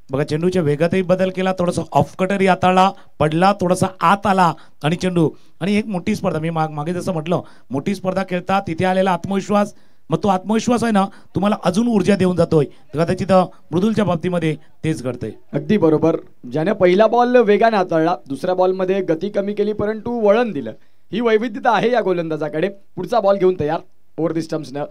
बघा चेंडूच्या वेगातही बदल केला, थोडासा ऑफ कटरही हाताळला, पडला, थोडासा आत आला आणि चेंडू. आणि एक मोठी स्पर्धा, मी मागे जसं म्हटलं मोठी स्पर्धा खेळता तिथे आलेला आत्मविश्वास, मग तो आत्मविश्वास आहे ना तुम्हाला अजून ऊर्जा देऊन जातोय. कदाचित मृदुलच्या बाबतीमध्ये तेच घडतंय. अगदी बरोबर. ज्याने पहिला बॉल वेगाने हाताळला, दुसऱ्या बॉलमध्ये गती कमी केली परंतु वळण दिलं, ही वैविध्यता आहे या गोलंदाजाकडे. पुढचा बॉल घेऊन तयार ओव्हर द स्टंप्सनं.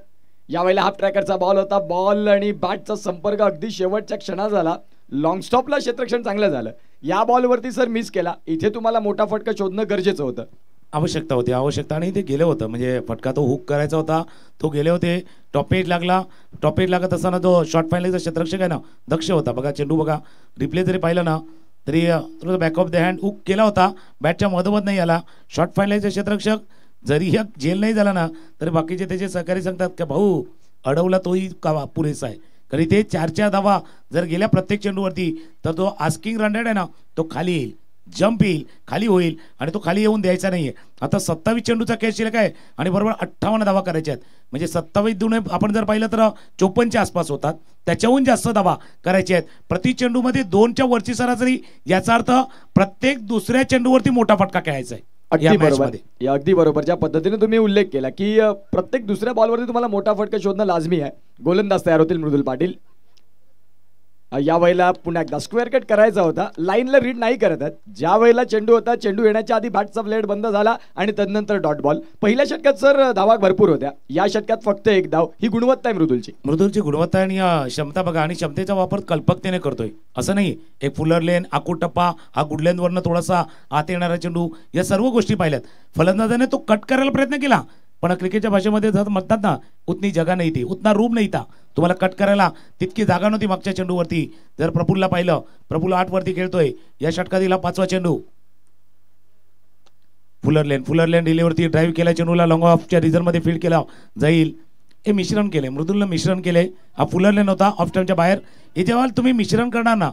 यावेळेला हाफ ट्रॅकरचा बॉल होता. बॉल आणि बॅटचा संपर्क अगदी शेवटच्या क्षणात झाला. लॉंग स्टॉपला क्षेत्ररक्षण चांगलं झालं. या बॉलवरती सर मिस केला, इथे तुम्हाला मोठा फटका शोधणं गरजेचं होतं. आवश्यकता होती, आवश्यकता. आणि ते गेलं होतं, म्हणजे फटका तो हुक करायचा होता, तो गेले होते. टॉप एज लागला, टॉप एज लागत असताना जो शॉर्ट फायनलचा क्षेत्ररक्षक आहे ना दक्ष होता. बघा चेंडू बघा रिप्ले जरी पाहिलं ना तरी थोडं back of the hand hook केला होता, बॅटच्या मधोमध नाही आला. शॉर्ट फायनलचा क्षेत्ररक्षक जरी या जेल नाही झाला ना तरी बाकीचे त्याचे सहकारी सांगतात की भाऊ अडवला तोही का पुरेसा आहे. कारण ते 4 धावा जर गेल्या प्रत्येक चेंडूवरती तर तो आस्किंग रन रेट आहे ना तो खाली येईल, जंप येईल, खाली होईल आणि तो खाली येऊन द्यायचा नाहीये. आता 27 चेंडूचा खेळ शिल्लक आहे आणि बरोबर 58 धावा करायच्या आहेत. म्हणजे 27 दुणे आपण जर पाहिलं तर 54च्या आसपास होतात, त्याच्याहून जास्त धावा करायच्या आहेत. प्रति चेंडूमध्ये 2च्या वरची सरासरी, याचा अर्थ प्रत्येक दुसऱ्या चेंडूवरती मोठा फटका खेळायचा आहे. अगदी बरोबर. अगदी बरोबर. ज्या पद्धतीने तुम्ही उल्लेख केला की प्रत्येक दुसऱ्या बॉलवरती तुम्हाला मोठा फटका शोधणं लाजमी आहे. गोलंदाज तयार होतील मृदुल पाटील. या वेळेला पुन्हा एकदा स्क्वेअर कट करायचा होता, लाईनला रीड नाही करत आहेत. ज्या वेळेला चेंडू होता, चेंडू येण्याच्या आधी बॅटचा ब्लेड बंद झाला आणि तदनंतर डॉट बॉल. पहिल्या षटकात सर धावा भरपूर होत्या, या षटकात फक्त 1 धाव. ही गुणवत्ता आहे मृदुलची गुणवत्ता आणि क्षमता बघा. आणि क्षमतेचा वापर कल्पकतेने करतोय असं नाही. एक फुलर लेन, आकूट टप्पा, हा गुड लेनवरनं थोडासा आत येणारा चेंडू, या सर्व गोष्टी पाहिल्यात. फलंदाजाने तो कट करायला प्रयत्न केला पण क्रिकेटच्या भाषेमध्ये जर म्हणतात ना उतनी जगा नाही थी, उतना रूम नाही था. तुम्हाला कट करायला तितकी जागा नव्हती मागच्या चेंडूवरती. जर प्रफुल्लला पाहिलं, प्रफुल्ल 8 वरती खेळतोय, या षटकात दिला 5वा चेंडू. फुलर लेन रिलीवरती ड्राईव्ह केला, चेंडूला लॉंग ऑफच्या रिझनमध्ये फील्ड केला जाईल. हे मिश्रण केले, मृदुलनं मिश्रण केले. हा फुलर लेन होता ऑफ स्टंपच्या बाहेर. हे जेव्हा तुम्ही मिश्रण करणार ना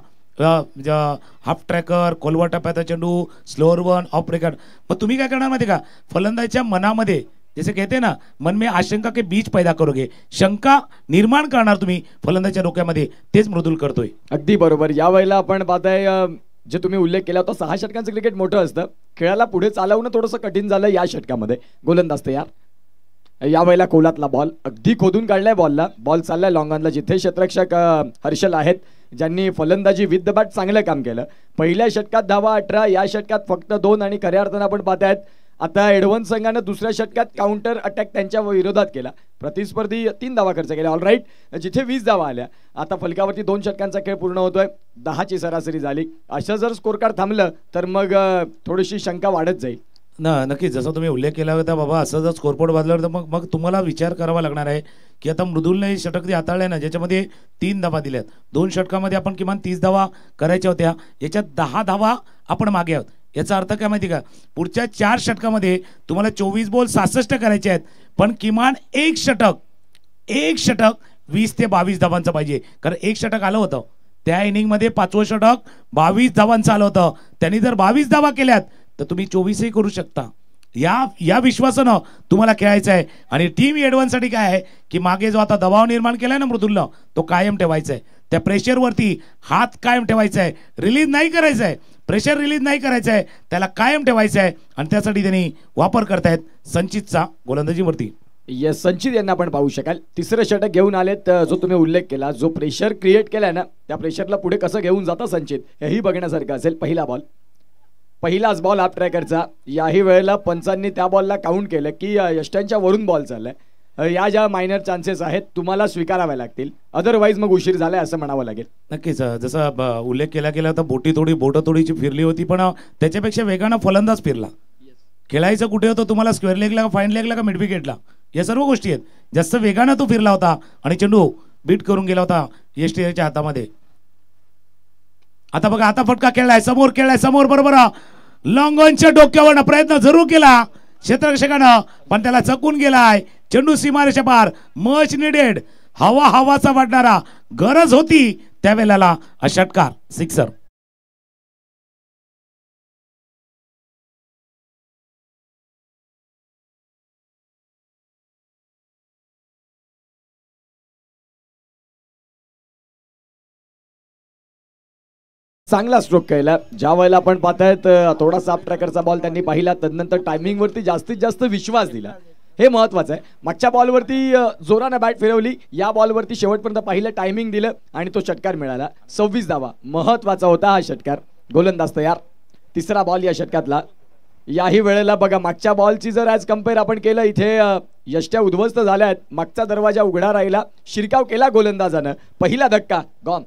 हाफ ट्रॅकर, कोलवा टप्प्याचा चेंडू, स्लोअर वन, ऑफ ब्रेकर, मग तुम्ही काय करणार माहिती का, फलंदाजाच्या मनामध्ये जैसे कहते ना मन में आशंका के बीज पैदा करोगे, शंका निर्माण करणार तुम्ही फलंदाजाच्या डोक्यामध्ये, तेच मृदुल करतोय. अगदी बरोबर. या वेळेला आपण पाहताय जे तुम्ही उल्लेख केला होता 6 षटकांचं क्रिकेट मोठं असतं, खेळाला पुढे चालवणं थोडंसं कठीण झालं या षटकामध्ये. गोलंदाज तयार. या वेळेला कोलातला बॉल अगदी खोदून काढलाय बॉलला. बॉल चाललाय लॉंगॉनला, जिथे क्षेत्ररक्षक हर्षल आहेत ज्यांनी फलंदाजी विथ द बॅट चांगलं काम केलं. पहिल्या षटकात धावा 18, या षटकात फक्त 2 आणि खऱ्या अर्थानं आपण पाहतायत आता एडवन संघानं दुसऱ्या षटकात काउंटर अटॅक त्यांच्या विरोधात केला. प्रतिस्पर्धी 3 धावा खर्च केल्या. ऑलराईट, जिथे 20 धावा आल्या. आता फलकावरती 2 षटकांचा खेळ पूर्ण होतोय, 10ची सरासरी झाली. असं जर स्कोर कार्ड थांबलं तर मग थोडीशी शंका वाढत जाईल ना. नक्कीच जसं तुम्ही उल्लेख केला होता बाबा, असं जर स्कोरबोर्ड बदललं तर मग तुम्हाला विचार करावा लागणार आहे की आता मृदुलने षटक हाताळले ना, ज्याच्यामध्ये 3 धावा दिल्यात. 2 षटकामध्ये आपण किमान 30 धावा करायच्या होत्या, याच्यात 10 धावा आपण मागे आहोत. याचा अर्थ काय माहिती का, पुढच्या 4 षटकामध्ये तुम्हाला 24 बॉल 66 करायचे आहेत, पण किमान एक षटक 20 ते 22 धावांचं पाहिजे. कारण एक षटक आलं होतं त्या इनिंगमध्ये, 5वं षटक 22 धावांचं आलं होतं. त्यांनी जर 22 धावा केल्यात तर तुम्ही 24ही करू शकता. या विश्वासानं तुम्हाला खेळायचं आहे. आणि टीम एडवान्ससाठी काय आहे की मागे जो आता दबाव निर्माण केलाय ना मृदुलनं, तो कायम ठेवायचा आहे. त्या प्रेशरवरती हात कायम ठेवायचा आहे, रिलीज नाही करायचं आहे. प्रेशर रिलीज नाही करायचं आहे, त्याला कायम ठेवायचं आहे. आणि त्यासाठी त्यांनी वापर करतायत संचितचा गोलंदाजीवरती. येस, संचित यांना आपण पाहू शकाल. 3रं षटक घेऊन आलेत. जो तुम्ही उल्लेख केला, जो प्रेशर क्रिएट केलाय ना, त्या प्रेशरला पुढे कसं घेऊन जातं संचित, हेही बघण्यासारखं असेल. पहिलाच बॉल हाफ ट्रॅकरचा. याही वेळेला पंचांनी त्या बॉलला काउंट केलं की यष्ट्यांच्या वरून बॉल चाललाय. या ज्या मायनर चान्सेस आहेत तुम्हाला स्वीकाराव्या लागतील, अदरवाईज मग उशीर झालाय असं म्हणावं लागेल. नक्कीच जसा उल्लेख केला गेला तर बोटं थोडीची फिरली होती, पण त्याच्यापेक्षा वेगानं फलंदाज फिरला. खेळायचं कुठे होतं तुम्हाला, स्क्वेअर लेगला का फाईन लेगला का मिड विकेटला, या सर्व गोष्टी आहेत. जास्त वेगानं तो फिरला होता आणि चेंडू बीट करून गेला होता यष्टीच्या हातामध्ये. आता बघा, आता फटका खेळलाय, समोर बरोबर लॉंग ऑनच्या डोक्यावर प्रयत्न जरूर केला क्षेत्ररक्षकानं, पण त्याला चकून गेलाय. चेंडू सीमारेषा पार, मच निडेड, हवाचा वाटणारा, गरज होती त्यावेळेला षटकार, सिक्सर. चांगला स्ट्रोक केला. ज्या वेळेला आपण पाहतायत थोडासा अप ट्रॅकरचा बॉल त्यांनी पाहिला, तदनंतर टायमिंग वरती जास्तीत जास्त विश्वास दिला, हे महत्वाचं आहे. मागच्या बॉलवरती जोराने बॅट फिरवली, या बॉलवरती शेवटपर्यंत पाहिलं, टायमिंग दिलं आणि तो षटकार मिळाला. 26 धावा, महत्वाचा होता हा षटकार. गोलंदाज तयार, तिसरा बॉल या षटकातला. याही वेळेला बघा, मागच्या बॉलची जर ॲज कम्पेअर आपण केलं, इथे यष्ट्या उद्ध्वस्त झाल्या आहेत, मागचा दरवाजा उघडा राहिला, शिरकाव केला गोलंदाजानं, पहिला धक्का गॉन.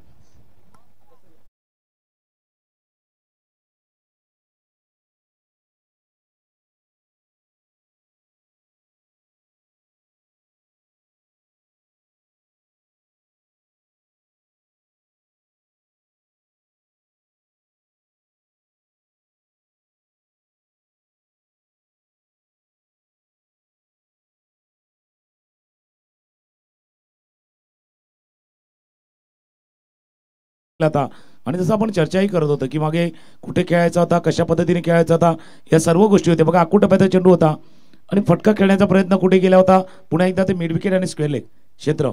आणि जसं आपण चर्चाही करत होतो की मागे कुठे खेळायचा होता, कशा पद्धतीने खेळायचा होता, या सर्व गोष्टी होत्या. बघा, आखूट टप्प्याचा चेंडू होता आणि फटका खेळण्याचा प्रयत्न कुठे केला होता, पुन्हा एकदा ते मिड विकेट आणि स्क्वेअर लेग क्षेत्र.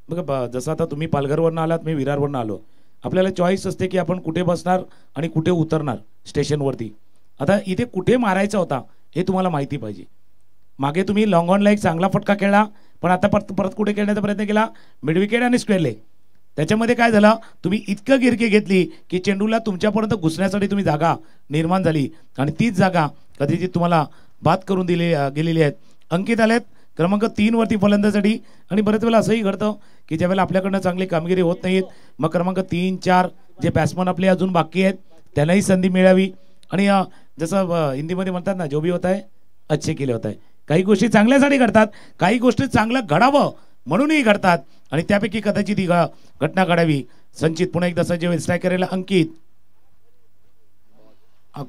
बघा, जसं आता तुम्ही पालघरवरनं आलात, मी विरारवरनं आलो, आपल्याला चॉईस असते की आपण कुठे बसणार आणि कुठे उतरणार स्टेशनवरती. आता इथे कुठे मारायचा होता हे तुम्हाला माहिती पाहिजे. मागे तुम्ही लॉंग ऑनला एक चांगला फटका खेळला, पण आता परत कुठे खेळण्याचा प्रयत्न केला, मिड विकेट आणि स्क्वेअर लेग. त्याच्यामध्ये काय झालं, तुम्ही इतकं गिरकी घेतली की चेंडूला तुमच्यापर्यंत घुसण्यासाठी तुम्ही जागा निर्माण झाली आणि तीच जागा कधीची तुम्हाला बाद करून गेलेली आहेत. अंकित आलेत क्रमांक 3 वरती फलंदाजीसाठी. आणि बरेच वेळेला असंही घडतं की ज्यावेळेला आपल्याकडनं चांगली कामगिरी होत नाहीत, मग क्रमांक 3, 4 जे बॅट्समन आपले अजून बाकी आहेत त्यांनाही संधी मिळावी. आणि जसं हिंदीमध्ये म्हणतात ना, जो भी होत आहे अच्छे केले होत आहे. काही गोष्टी चांगल्यासाठी घडतात, काही गोष्टी चांगलं घडावं म्हणूनही घडतात, आणि त्यापैकी कदाचित ही घटना घडावी. संचित पुन्हा एकदा सज्ज, स्ट्रायकरला अंकित.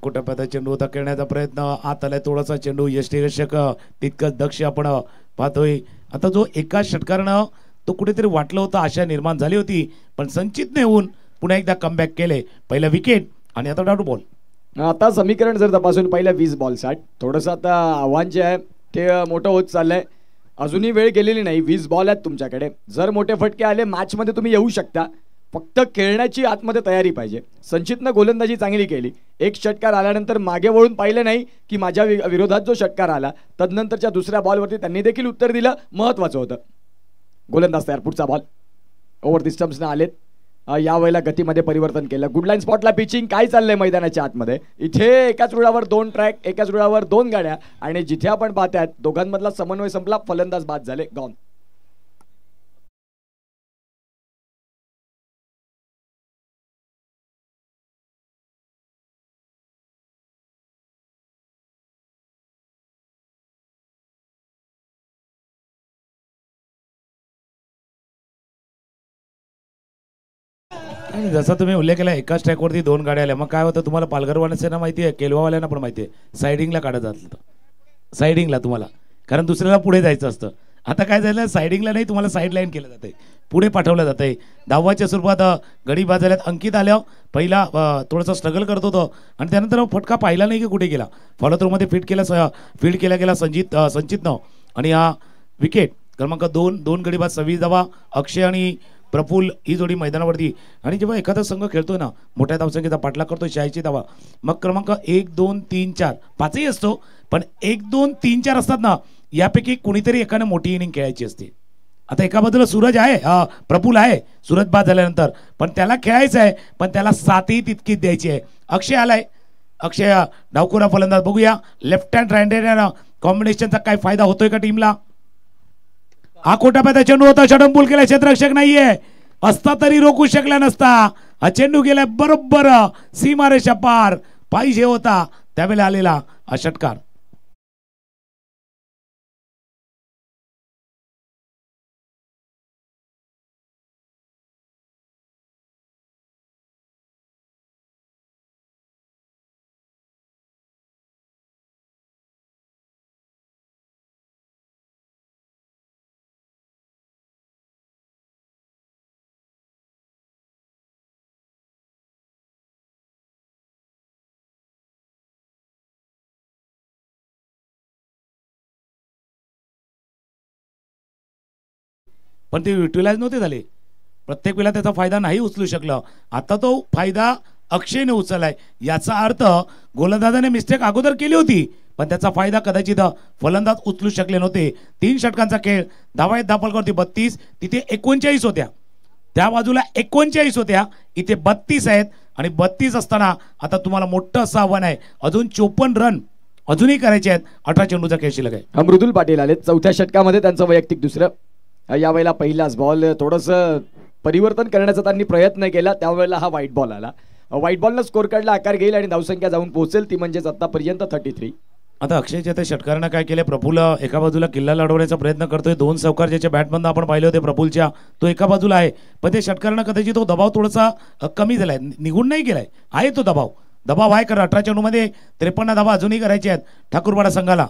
कुटप्याचा चेंडू होता, खेळण्याचा प्रयत्न आत आलाय थोडासा चेंडू, यष्टीरक्षक तितकंच दक्ष आपण पाहतोय. आता जो एका षटकारानं तो कुठेतरी वाटलं होतं, आशा निर्माण झाली होती, पण संचितने येऊन पुन्हा एकदा कमबॅक केले. पहिला विकेट आणि आता डाऊट बॉल. आता समीकरण जर तपासून पाहिलं 20 बॉल 60, थोडंसं आता आव्हान जे आहे ते मोठं होत चाललंय. अजूनही वेळ गेलेली नाही, 20 बॉल आहेत तुमच्याकडे. जर मोठे फटके आले मॅचमध्ये तुम्ही येऊ शकता, फक्त खेळण्याची आतमध्ये तयारी पाहिजे. संचितनं गोलंदाजी चांगली केली, एक षटकार आल्यानंतर मागे वळून पाहिलं नाही की माझ्या विरोधात जो षटकार आला, तदनंतरच्या दुसऱ्या बॉलवरती त्यांनी देखील उत्तर दिलं, महत्वाचं होतं. गोलंदाज तयार, पुढचा बॉल. ओव्हर दी स्टम्प्सनं आलेत, यावेळेला गतीमध्ये परिवर्तन केलं. गुडलाईन स्पॉटला पिचिंग काय चाललंय मैदानाच्या आतमध्ये. इथे एकाच रुळावर 2 ट्रॅक, एकाच रुळावर 2 गाड्या, आणि जिथे आपण पाहतायत दोघांमधला समन्वय संपला, फलंदाज बाद झाले, गॉन. आणि जसा तुम्ही उल्लेख केला, एकाच ट्रॅकवरती 2 गाड्या आल्या, मग काय होतं तुम्हाला पालघरवाल्यांना माहिती आहे, केलवावाल्यांना पण माहिती आहे, सायडिंगला काढत जातं, सायडिंगला तुम्हाला, कारण दुसऱ्याला पुढे जायचं असतं. आता काय झालं, सायडिंगला नाही, तुम्हाला साईड लाईन केलं जातंय, पुढे पाठवलं जातंय. धावाच्या स्वरूपात गडी बाद झाल्यात. अंकित आल्यावर पहिला थोडंसं स्ट्रगल करत होतं आणि त्यानंतर फटका पाहिला नाही की कुठे गेला, फॉलो थ्रोमध्ये फील्ड केला गेला संचितनं. आणि हा विकेट क्रमांक 2 गडी बाद, 26 धावा. अक्षय आणि प्रफुल्ल ही जोडी मैदानावरती. आणि जेव्हा एखादा संघ खेळतोय ना, मोठ्या धावसंख्येचा पाठलाग करतोय, 86 धावा, मग क्रमांक 1, 2, 3, 4 5ही असतो, पण 1, 2, 3, 4 असतात ना, यापैकी कोणीतरी एकाने मोठी इनिंग खेळायची असते. आता एका बाजूला सूरज आहे, प्रफुल्ल आहे, सूरज बाद झाल्यानंतर, पण त्याला खेळायचं आहे, पण त्याला साथही तितकीच द्यायची आहे. अक्षय आलाय, अक्षय डावखुरा फलंदाज. बघूया लेफ्ट हँड राईट हँड कॉम्बिनेशनचा काय फायदा होतोय का टीमला. आकोटाप्याचा चेंडू होता, षटंपूल केला, क्षेत्ररक्षक नाहीये, असता तरी रोखू शकला नसता. हा चेंडू गेला बरोबर सीमारेषा पार, पाहिजे होता त्यावेळेला आलेला हा षटकार. पण ते युटिलाइज नव्हते झाले, प्रत्येक वेळेला त्याचा फायदा नाही उचलू शकला. आता तो फायदा अक्षयने उचललाय, याचा अर्थ गोलंदाजाने मिस्टेक अगोदर केली होती, पण त्याचा फायदा कदाचित फलंदाज उचलू शकले नव्हते. 3 षटकांचा खेळ, धावा आहेत धापलकरती 32, तिथे 39 होत्या, त्या बाजूला 39 होत्या, इथे 32 आहेत. आणि 32 असताना आता तुम्हाला मोठं असं आव्हान आहे, अजून 54 रन अजूनही करायचे आहेत. 18 चेंडूचा खेळ शिल्लक आहे. मृदुल पाटील आले चौथ्या षटकामध्ये, त्यांचं वैयक्तिक दुसरं. यावेळेला पहिलाच बॉल थोडंसं परिवर्तन करण्याचा त्यांनी प्रयत्न केला, त्यावेळेला हा व्हाईट बॉल आला. व्हाईट बॉलनं स्कोर कार्डला आकार घेईल आणि धावसंख्या जाऊन पोहोचेल ती म्हणजेच आतापर्यंत 33. आता अक्षयच्या त्या षटकारानं काय केलं, प्रफुल्ल एका बाजूला किल्ला लढवण्याचा प्रयत्न करतोय. 2 चौकार ज्याच्या बॅटमधून आपण पाहिले होते प्रफुल्लच्या, तो एका बाजूला आहे, पण त्या षटकारानं कदाचित तो दबाव थोडासा कमी झालाय, निघून नाही गेलाय, आहे तो दबाव आहे. कारण 18 चेंडूमध्ये 53 धावा अजूनही करायच्या आहेत ठाकूरवाडा संघाला.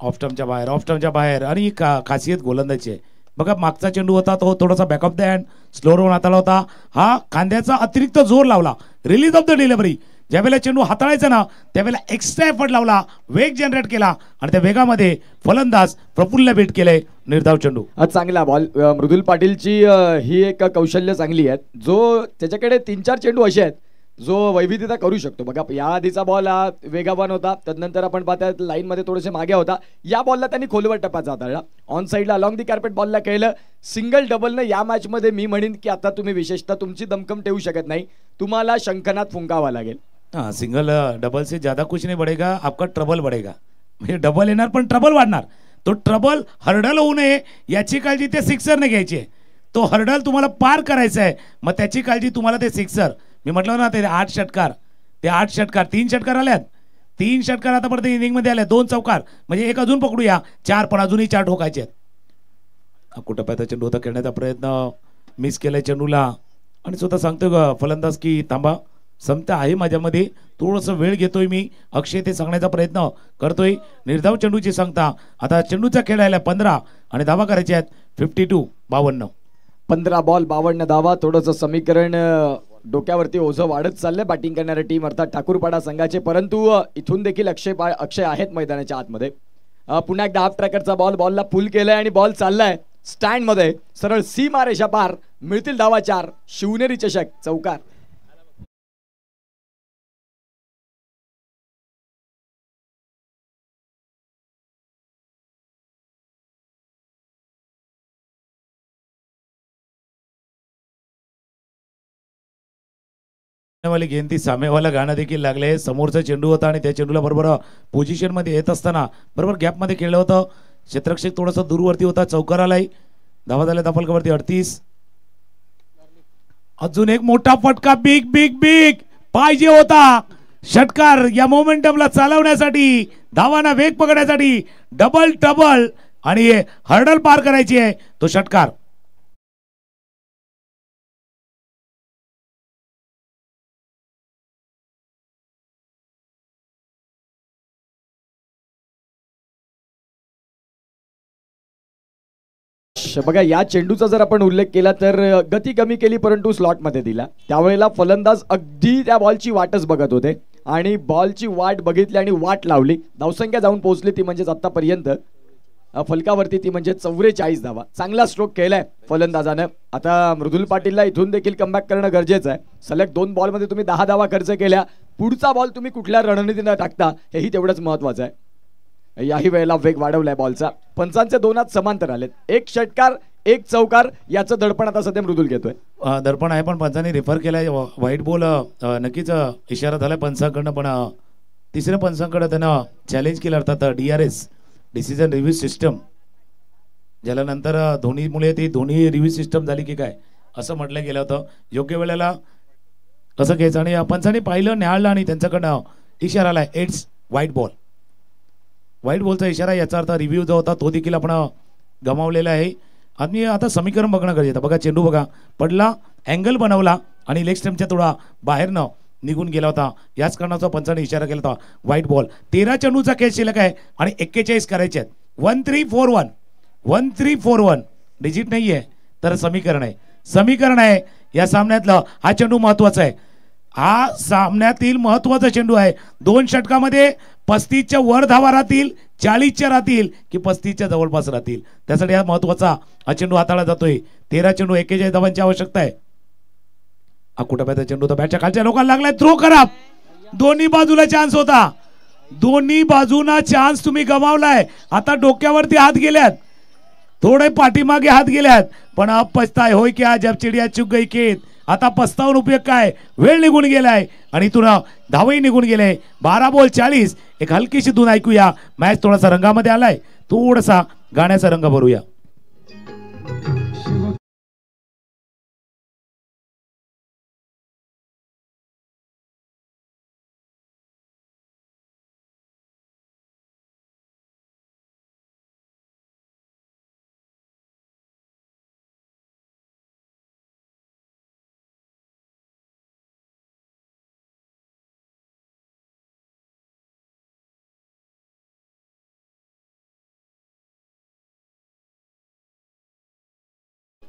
ऑफस्टमच्या बाहेर आणि खासियत गोलंदाजी आहे बघा. मागचा चेंडू होता तो थोडासा back of the hand slow run हाताळला होता, हा खांद्याचा अतिरिक्त जोर लावला, रिलीज ऑफ द डिलिव्हरी. ज्यावेळेला चेंडू हाताळायचा ना त्यावेळेला एक्स्ट्रा एफर्ट लावला, वेग जनरेट केला आणि त्या वेगामध्ये फलंदाज प्रफुल्ल बीट केले. निर्धाव चेंडू, चांगला बॉल. मृदुल पाटीलची ही एक कौशल्य चांगली आहे, जो त्याच्याकडे 3-4 चेंडू असे आहेत जो वैविध्यता करू शकतो. बघा या आधीचा बॉल हा वेगावान होता, त्यानंतर आपण पाहता लाईन मध्ये थोडेसे मागे होता, या बॉलला त्यांनी खोलवर टप्प्याचा हाताळला, ऑन साईडला अलॉंग दी कार्पेट बॉलला केलं. सिंगल डबलनं या मॅच मध्ये मी म्हणेन की आता तुम्ही विशेषतः तुमची दमकम ठेवू शकत नाही, तुम्हाला शंखनाद फुंकावा लागेल. हाँ, सिंगल डबल से ज्यादा कुछ नहीं बढ़ेगा, आपका ट्रबल बढ़ेगा. म्हणजे डबल येणार पण ट्रबल वाढणार. तो ट्रबल हर्डल होऊ नये याची काळजी ते सिक्सरने घ्यायची आहे. तो हर्डल तुम्हाला पार करायचा आहे, मग त्याची काळजी तुम्हाला ते सिक्सर. मी म्हटलं ना ते 8 षटकार, 3 षटकार आल्यात, 3 षटकार आतापर्यंत इनिंग मध्ये आले, 2 चौकार, म्हणजे एक अजून पकडूया 4, पण अजूनही 4 ठोकायचे आहेत. कुठं चेंडू होता खेळण्याचा प्रयत्न, मिस केलाय चेंडूला आणि स्वतः सांगतोय फलंदाज की थांबा, समता आहे माझ्यामध्ये, थोडंसं वेळ घेतोय मी. अक्षय ते सांगण्याचा प्रयत्न करतोय. निर्धाव चेंडूची सांगता. आता चेंडूचा खेळ आहे 15 आणि धावा करायचे आहेत 52. 15 बॉल 52 धावा. थोडंसं समीकरण डोक्यावरती ओझं वाढत चाललंय बॅटिंग करणाऱ्या टीम अर्थात ठाकूरपाडा संघाचे, परंतु इथून देखील अक्षय आहेत मैदानाच्या आतमध्ये. पुन्हा एकदा हाफ ट्रॅकरचा बॉलला पुल केलाय आणि बॉल चाललाय स्टँड मध्ये, सरळ सीमारेषा पार. मिळतील धावा 4. शिवनेरी चषक चौकार. वाली गेंदी सामेवाला गाणं देखील लागले. समोरचा चेंडू होता आणि त्या चेंडूला बरोबर पोझिशन मध्ये येत असताना बरोबर गॅप मध्ये खेळलं होतं. क्षेत्ररक्षक थोडासा दूरवरती होता, चौकार आलाय. धावा झाल्या धापलकावरती 38. अजून एक मोठा फटका, बिग बिग बिग पाहिजे होता षटकार या मोमेंटमला चालवण्यासाठी, धावांना वेग पकडण्यासाठी. डबल आणि हर्डल पार करायची आहे, तो षटकार. बघा या चेंडूचा जर आपण उल्लेख केला तर गती कमी केली परंतु स्लॉट मध्ये दिला. त्यावेळेला फलंदाज अगदी त्या बॉलची वाटच बघत होते आणि बॉलची वाट बघितली आणि वाट लावली. धावसंख्या जाऊन पोहोचली ती म्हणजे आतापर्यंत फलकावरती ती म्हणजे 44 धावा. चांगला स्ट्रोक केलाय फलंदाजानं. आता मृदुल पाटीलला इथून देखील कमबॅक करणं गरजेचं आहे. सलग 2 बॉलमध्ये तुम्ही 10 धावा खर्च केल्या, पुढचा बॉल तुम्ही कुठल्या रणनीतीने टाकता हेही तेवढंच महत्वाचं आहे. याही वेळेला वेग वाढवलाय बॉलचा. पंचांचे 2 हात समांतर आलेत, 1 षटकार 1 चौकार, याचं दडपण आता सध्या मृदुल घेतोय. दडपण आहे पण पंचांनी रेफर केलाय व्हाईट बॉल. नक्कीच इशारा झालाय पंचांकडनं, पण तिसऱ्या पंचांकडे त्यानं चॅलेंज केलं अर्थात DRS डिसिजन रिव्ह्यू सिस्टम. ज्याला नंतर धोनीमुळे ती धोनी रिव्ह्यू सिस्टम झाली की काय असं म्हटलं गेलं होतं. योग्य वेळेला असं घ्यायचं आणि पंचांनी पाहिलं न्याहाळलं आणि त्यांच्याकडनं इशारा आलाय इट्स व्हाईट बॉल. व्हाईट बॉलचा इशारा याचा अर्थ रिव्ह्यू जो होता तो देखील आपण गमावलेला आहे. आम्ही आता समीकरण बघणं गरजेचं. बघा चेंडू बघा पडला, अँगल बनवला आणि लेग स्टम्पच्या थोडा बाहेरनं निघून गेला होता. याच कारणाचा पंचाने इशारा केला होता व्हाईट बॉल. 13 चेंडूचा खेळ शिल्लक आहे आणि 41 करायचे आहेत. 1341 1341 डिजिट नाही आहे तर समीकरण आहे. समीकरण आहे या सामन्यातलं. हा चेंडू महत्वाचा आहे. हा सामन्यातील महत्वाचा चेंडू आहे. 2 षटकामध्ये 35च्या वर धावा राहतील, 40च्या राहतील की 35च्या जवळपास राहतील. त्यासाठी हा महत्वाचा हा चेंडू हाताळला जातोय. 13 चेंडू 41 धावांची आवश्यकता आहे. हा कुठं पाहिजे चेंडू तर बॅटच्या खालच्या लोकांना लागलाय. थ्रो करा. दोन्ही बाजूला चान्स होता. दोन्ही बाजूना चान्स तुम्ही गमावलाय. आता डोक्यावरती हात गेल्यात, थोडे पाठीमागे हात गेल्यात, पण अब पछताय होय क्या जब चिडिया चुक गई खेत. आता पस्तावून उपयोग काय. वेळ निघून गेलाय आणि तुला धावही निघून गेले. 12 बॉल 40. एक हलकीशी धून ऐकूया. मॅच थोडासा रंगामध्ये आलाय. थोडासा गाण्याचा रंग भरूया.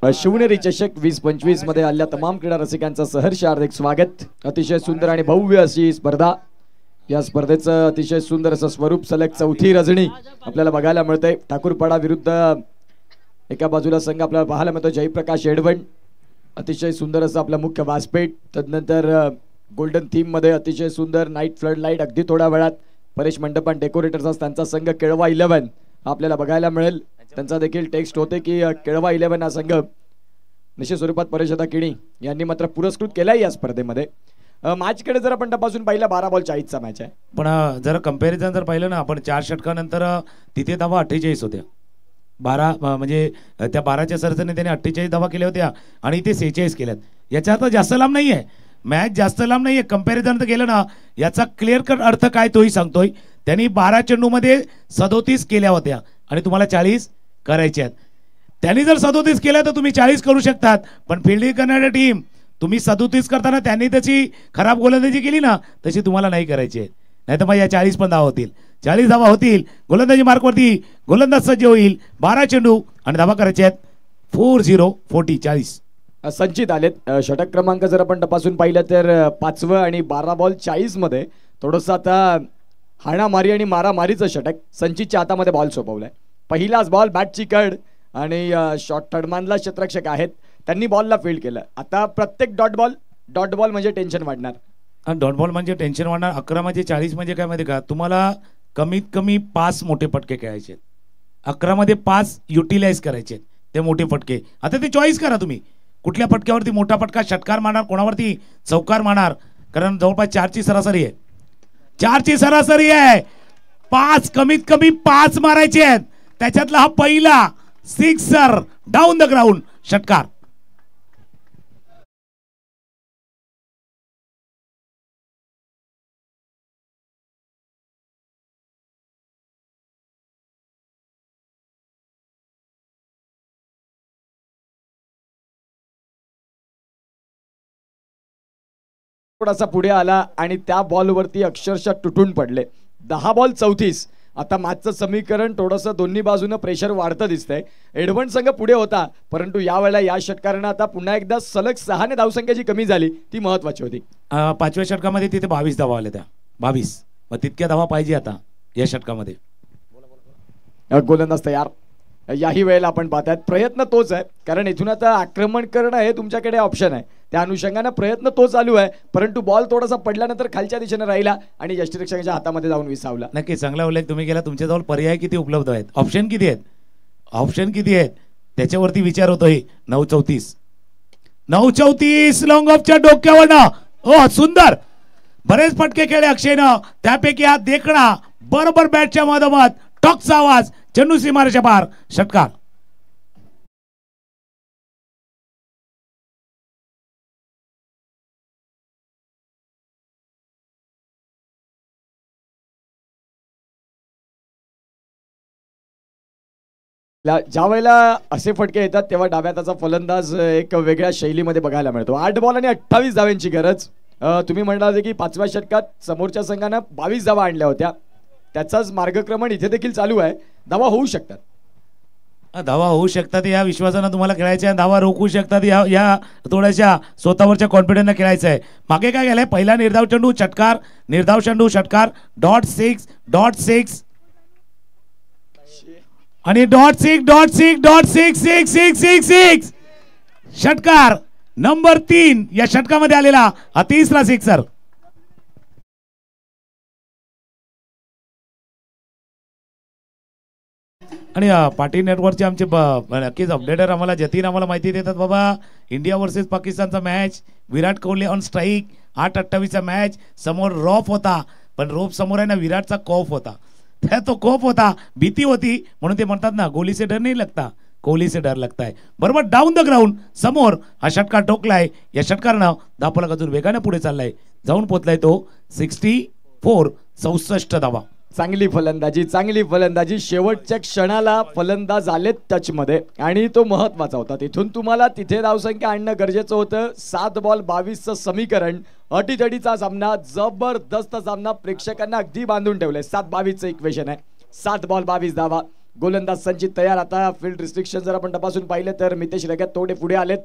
शिवनेरी चषक 2025 मध्ये आलेल्या तमाम क्रीडा रसिकांचं सहर्ष हार्दिक स्वागत. अतिशय सुंदर आणि भव्य अशी स्पर्धा. या स्पर्धेचं अतिशय सुंदर असं स्वरूप सलग चौथी रजनी आपल्याला बघायला मिळते. ठाकूरपाडा विरुद्ध एका बाजूला संघ आपल्याला पाहायला मिळतो जयप्रकाश एडवण. अतिशय सुंदर असं आपलं मुख्य व्यासपीठ. तदनंतर गोल्डन थीम मध्ये अतिशय सुंदर नाईट फ्लड लाईट. अगदी थोड्या वेळात परेश मंडपन डेकोरेटर्स त्यांचा संघ केळवा 11 आपल्याला बघायला मिळेल. त्यांचा देखील टेक्स्ट होते की केळवा 11 हा संघ निश्चित स्वरूपात परेशदा किणी यांनी मात्र पुरस्कृत केलाय या स्पर्धेमध्ये. मॅचकडे जर आपण तपासून पाहिलं 12 बॉल 40चा मॅच आहे. पण जर कंपॅरिझन जर पाहिलं ना आपण 4 षटकानंतर तिथे धावा 48 होत्या. 12 म्हणजे त्या 12च्या सरसने त्याने 48 धावा केल्या होत्या आणि इथे 46 केल्यात. याचा अर्थ जास्त लांब नाहीये मॅच, जास्त लांब नाहीये. कंपॅरिझन तर केलं ना याचा क्लिअर कट अर्थ काय तोही सांगतोय. त्यांनी 12 चेंडूमध्ये 37 केल्या होत्या आणि तुम्हाला 40 करायचे आहेत. त्यांनी जर 37 केल्या तर तुम्ही 40 करू शकतात. पण फिल्डिंग करणारी टीम तुम्ही 37 करताना त्यांनी त्याची खराब गोलंदाजी केली ना तशी तुम्हाला नाही करायची आहे. नाही तर मग या 40 पण धावा होतील. 40 धावा होतील. गोलंदाजी मार्कवरती गोलंदाज सज्ज होईल. 12 चेंडू आणि धावा करायचे आहेत 40 40. संचित आलेत. षटक क्रमांक जर आपण तपासून पाहिलं तर 5वं आणि 12 बॉल 40 मध्ये थोडंसं आता हाणामारी आणि मारामारीचं षटक संचितच्या हातामध्ये बॉल सोपवलाय. पहिलाच बॉल बॅटची कड आणि शॉर्ट थर्डमॅनला क्षेत्ररक्षक आहेत त्यांनी बॉलला फील्ड केलं. आता प्रत्येक डॉट बॉल म्हणजे टेन्शन वाढणार. डॉट बॉल म्हणजे टेन्शन वाढणार. 11 म्हणजे 40 म्हणजे काय माहिती का तुम्हाला कमीत कमी 5 मोठे फटके खेळायचे. 11 मध्ये 5 युटिलाइज करायचे ते मोठे फटके. आता ते चॉईस करा तुम्ही कुठल्या फटक्यावरती मोठा फटका षटकार मारणार, कोणावरती चौकार मारणार. कारण जवळपास 4ची सरासरी आहे. 4ची सरासरी आहे. 5 कमीत कमी 5 मारायचे आहेत. त्याच्यातला हा पहिला सिक्सर डाऊन द ग्राउंड षटकार. थोडासा पुढे आला आणि त्या बॉलवरती अक्षरशः तुटून पडले. 10 बॉल 34. आता मॅचचं समीकरण थोडंसं दोन्ही बाजूनं प्रेशर वाढतं दिसतंय. एडवण संघ पुढे होता परंतु यावेळेला या षटकारानं आता पुन्हा एकदा सलग 6 ने धावसंख्या जी कमी झाली ती महत्वाची होती. 5व्या षटकामध्ये तिथे 22 धावा आल्या. त्या 22 मग तितक्या धावा पाहिजे आता या षटकामध्ये. गोलंदाज तयार. याही वेळेला आपण पाहतात प्रयत्न तोच आहे कारण इथून आता आक्रमण करणं हे तुमच्याकडे ऑप्शन आहे. त्या अनुषंगाने प्रयत्न तो चालू आहे परंतु बॉल थोडासा पडल्यानंतर खालच्या दिशेने राहिला आणि यष्टिरक्षकाच्या हातामध्ये जाऊन विसावला. नक्की चांगला उल्लेख तुम्ही केला. तुमच्याजवळ पर्याय किती उपलब्ध आहेत, ऑप्शन किती आहेत, ऑप्शन किती आहेत त्याच्यावरती विचार होतोय. 9-34 लॉंग ऑफच्या डोक्यावरनं. ओ सुंदर बरेच फटके खेळले अक्षयनं. त्यापैकी हा देखणा बरोबर बॅटच्या मधोमध टॉकचा आवाज चेंडू सीमारेच्या पार षटकार. ज्या वेळेला असे फटके येतात तेव्हा डाव्या हाताचा फलंदाज एक वेगळ्या शैलीमध्ये बघायला मिळतो. 8 बॉल आणि 28 धावांची गरज. तुम्ही म्हणाले की 5व्या षटकात समोरच्या संघानं 22 धावा आणल्या होत्या, त्याचाच मार्गक्रमण इथे देखील चालू आहे. धावा होऊ शकतात, धावा होऊ शकतात या विश्वासानं तुम्हाला खेळायचं आहे. धावा रोखू शकतात या थोड्याशा स्वतःवरच्या कॉन्फिडन्सनं खेळायचं आहे. मागे काय केलंय, पहिला निर्धाव चेंडू षटकार, निर्धाव चेंडू षटकार, .6 आणि .6 षटकार नंबर 3 या षटकामध्ये आलेला हा तिसरा सिक्सर. आणि पाटील नेटवर्कचे आमचे नक्कीच अपडेटर आम्हाला जतीन आम्हाला माहिती देतात, बाबा इंडिया वर्सेस पाकिस्तानचा match, Virat Kohli on strike, 8-28चा मॅच. समोर रॉफ होता, पण रोप समोर आहे ना विराटचा कॉफ होता. तो कोप होता, भीती होती, म्हणून ते म्हणतात ना गोली से डर नाही लगता, कोहली से डर लगता है. बरोबर डाऊन द ग्राउंड समोर हा षटकार ठोकलाय. या षटकारानं धापलक अजून वेगाने पुढे चाललाय, जाऊन पोहोचलाय तो 64 धावा. चांगली फलंदाजी. शेवटच्या क्षणाला फलंदाज आलेत टच मध्ये आणि तो महत्वाचा होता. तिथून तुम्हाला तिथे धावसंख्या आणणं गरजेचं होतं. 7 बॉल 22चं समीकरण, अटीतटीचा सामना, जबरदस्त सामना, प्रेक्षकांना अगदी बांधून ठेवलंय. 7-22चं इक्वेशन आहे. 7 बॉल 22 धावा. गोलंदाज संचित तयार. आता फील्ड रिस्ट्रिक्शन जर आपण तपासून पाहिलं तर मितेश रगत थोडे पुढे आलेत.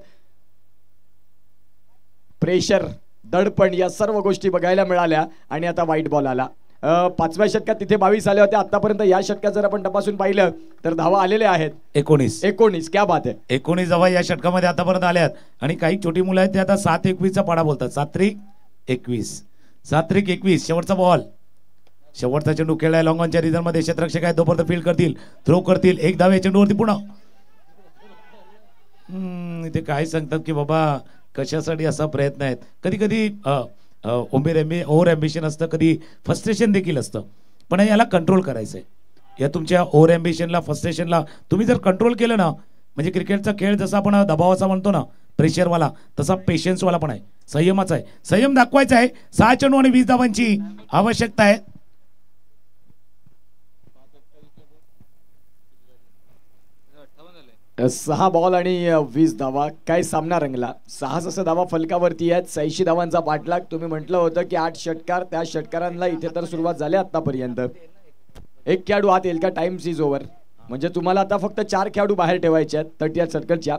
प्रेशर, दडपण या सर्व गोष्टी बघायला मिळाल्या आणि आता व्हाईट बॉल आला. 5व्या षटकात तिथे 22 आले होते. आतापर्यंत या षटकात जर आपण तपासून पाहिलं तर धावा आलेले आहेत 19. क्या बात आहे. 19 धावा या षटकामध्ये आतापर्यंत आल्यात. आणि काही छोटी मुलं आहेत ते आता 7-21चा पाडा बोलतात. 7-21 शेवटचा बॉल, शेवटचा चेंडू खेळलाय लॉंगॉनच्या रिझन मध्ये. क्षेत्ररक्षक आहेत, तोपर्यंत फील्ड करतील, थ्रो करतील. 1 धाव या चेंडूवरती पुन्हा. इथे काय सांगतात की बाबा कशासाठी असा प्रयत्न आहेत. कधी कधी ओव्हर ॲम्बिशन असतं, कधी फ्रस्ट्रेशन देखील असतं, पण याला कंट्रोल करायचं आहे. या तुमच्या ओव्हर ॲम्बिशनला, फ्रस्ट्रेशनला तुम्ही जर कंट्रोल केलं ना, म्हणजे क्रिकेटचा खेळ जसा आपण दबावाचा म्हणतो ना, प्रेशरवाला, तसा पेशन्सवाला पण आहे, संयमाचा आहे. संयम दाखवायचा आहे. 6 चेंडू आणि 20 धावांची आवश्यकता आहे. सहा बॉल आणि 20 धावा. काय सामना रंगला. 66 धावा फलकावरती आहेत. 86 धावांचा पाठलाग. तुम्ही म्हटलं होतं की 8 षटकार, त्या षटकारांना इथे तर सुरुवात झाली आतापर्यंत. एक खेळाडू आत येईल का, टाइम्स इज ओव्हर. म्हणजे तुम्हाला आता फक्त 4 खेळाडू बाहेर ठेवायचे आहेत 30 षटकारच्या.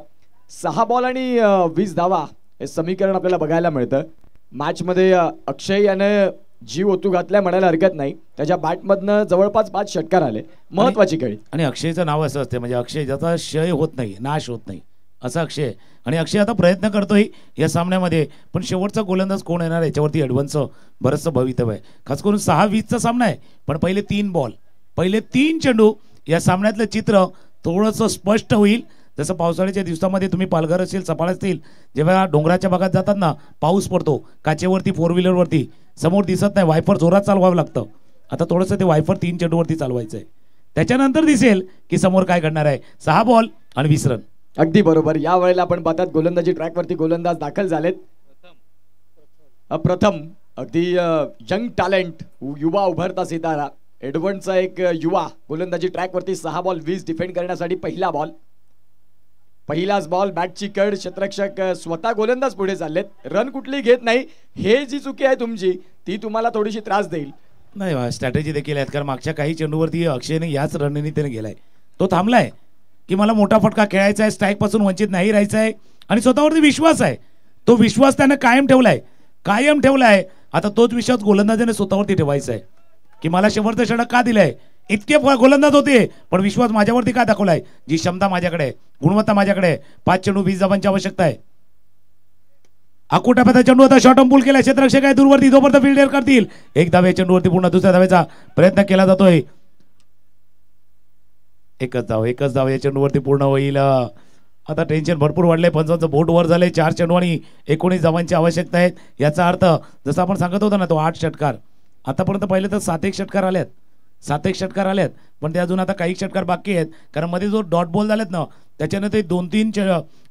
6 बॉल आणि 20 धावा हे समीकरण आपल्याला बघायला मिळतं. मॅच मध्ये अक्षय याने जीव ओतू घातलाय म्हणायला हरकत नाही. त्याच्या बॅटमधनं जवळपास 5 षटकार आले. महत्वाची खेळी. आणि अक्षयचं नाव असं असते, म्हणजे अक्षय ज्याचा क्षय होत नाही, नाश होत नाही, असा अक्षय. आणि अक्षय आता प्रयत्न करतोय या सामन्यामध्ये, पण शेवटचा गोलंदाज कोण येणार याच्यावरती ॲडव्हान्सचं बरंचसं भवितव्य आहे. खास करून 6-20चा सामना आहे, पण पहिले 3 बॉल, पहिले 3 चेंडू या सामन्यातलं चित्र थोडंसं स्पष्ट होईल. जसं पावसाळ्याच्या दिवसामध्ये तुम्ही पालघर असेल, सफाळ असतील, जेव्हा डोंगराच्या भागात जातात ना, पाऊस पडतो, काचेवरती 4 व्हीलरवरती समोर दिसत नाही, वायफर जोरात चालवावं लागतं. आता थोडंसं ते वायफर 3 चेंडूवरती चालवायचं आहे, त्याच्यानंतर दिसेल की समोर काय घडणार आहे. 6 बॉल आणि 20 रन. अगदी बरोबर. या वेळेला आपण पाहतात गोलंदाजी ट्रॅकवरती गोलंदाज दाखल झालेत. प्रथम अगदी यंग टॅलेंट, युवा उभरता सितारा, एडवर्डचा एक युवा गोलंदाजी ट्रॅकवरती. 6 बॉल 20 डिफेंड करण्यासाठी पहिला बॉल, पहिलाच बॉल, बॅटची कड. क्षेत्ररक्षक स्वतः गोलंदाज पुढे चाललेत. रन कुठली घेत नाही. हे जी चुकी आहे तुमची, ती तुम्हाला थोडीशी त्रास देईल. नाही, स्ट्रॅटेजी देखील आहेत, कारण मागच्या काही चेंडूवरती अक्षयने याच रणनीतीने गेलाय. तो थांबलाय की मला मोठा फटका खेळायचा आहे, स्ट्राईक पासून वंचित नाही राहायचं आहे, आणि स्वतःवरती विश्वास आहे. तो विश्वास त्याने कायम ठेवलाय. आता तोच विश्वास गोलंदाजाने स्वतःवरती ठेवायचा आहे की मला शेवटचं षटक का दिलंय. इतके गोलंदाज होते, पण विश्वास माझ्यावरती का दाखवलाय. जी क्षमता माझ्याकडे आहे, गुणवत्ता माझ्याकडे आहे. 5 चेंडू 20 धावांची आवश्यकता आहे. अकोटाप्याचा चेंडू होता, शॉर्ट पूल केला, क्षेत्ररक्षक आहे दूरवरती, तोपर्यंत फिल्डर करतील. 1 धावे चेंडूवरती पूर्ण. दुसऱ्या धावेचा प्रयत्न केला जातोय. एकच धाव या चेंडूवरती पूर्ण होईल. आता टेन्शन भरपूर वाढलंय. 55 बोट वर झाले. 4 चेंडू आणि 19 धावांची आवश्यकता आहे. याचा अर्थ जसं आपण सांगत होतो ना, तो 8 षटकार आतापर्यंत पाहिलं तर 7 षटकार आल्यात, पण ते अजून आता काही षटकार बाकी आहेत, कारण मध्ये जो डॉट बॉल झालेत ना, त्याच्यानं ते 2-3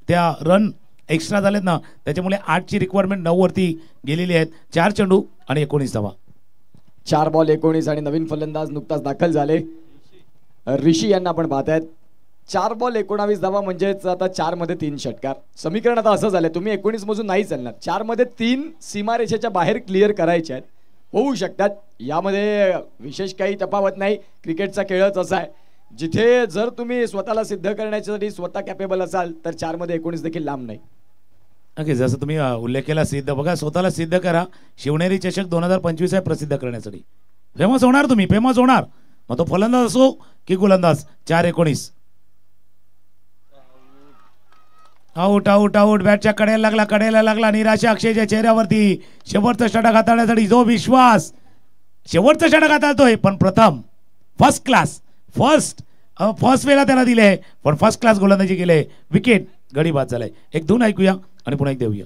त्या रन एक्स्ट्रा झालेत ना, त्याच्यामुळे 8ची रिक्वायरमेंट 9 वरती गेलेली आहेत. 4 चेंडू आणि 19 धावा. 4 बॉल 19 आणि नवीन फलंदाज नुकताच दाखल झाले. ऋषी यांना आपण पाहतायत. 4 बॉल 19 धावा म्हणजेच आता 4 मध्ये 3 षटकार. समीकरण आता असं झालंय, तुम्ही 19 मोजून नाही चालणार. 4 मध्ये 3 सीमारेषेच्या बाहेर क्लिअर करायचे आहेत, होऊ शकतात. यामध्ये विशेष काही तफावत नाही. क्रिकेटचा खेळच असा आहे, जिथे जर तुम्ही स्वतःला सिद्ध करण्यासाठी स्वतः कॅपेबल असाल तर 4 मध्ये 19 देखील लांब नाही. ओके, जसं तुम्ही उल्लेख केला सिद्ध, बघा स्वतःला सिद्ध करा. शिवनेरी चषक 2025 आहे प्रसिद्ध करण्यासाठी. फेमस होणार तुम्ही, फेमस होणार. मग तो फलंदाज असो की गोलंदाज. 4-19 आऊट आऊट आऊट. बॅटच्या कडेला लागला. निराशा अक्षयच्या चेहऱ्यावरती. शेवटचं षटक हाताळण्यासाठी जो विश्वास, शेवटचं षटक हाताळतोय. पण प्रथम फर्स्ट क्लास फर्स्ट वेळा त्याला दिले, पण फर्स्ट क्लास गोलंदाजी केले. विकेट, गडी बाद झालाय. एक धून ऐकूया आणि पुन्हा एक देऊया.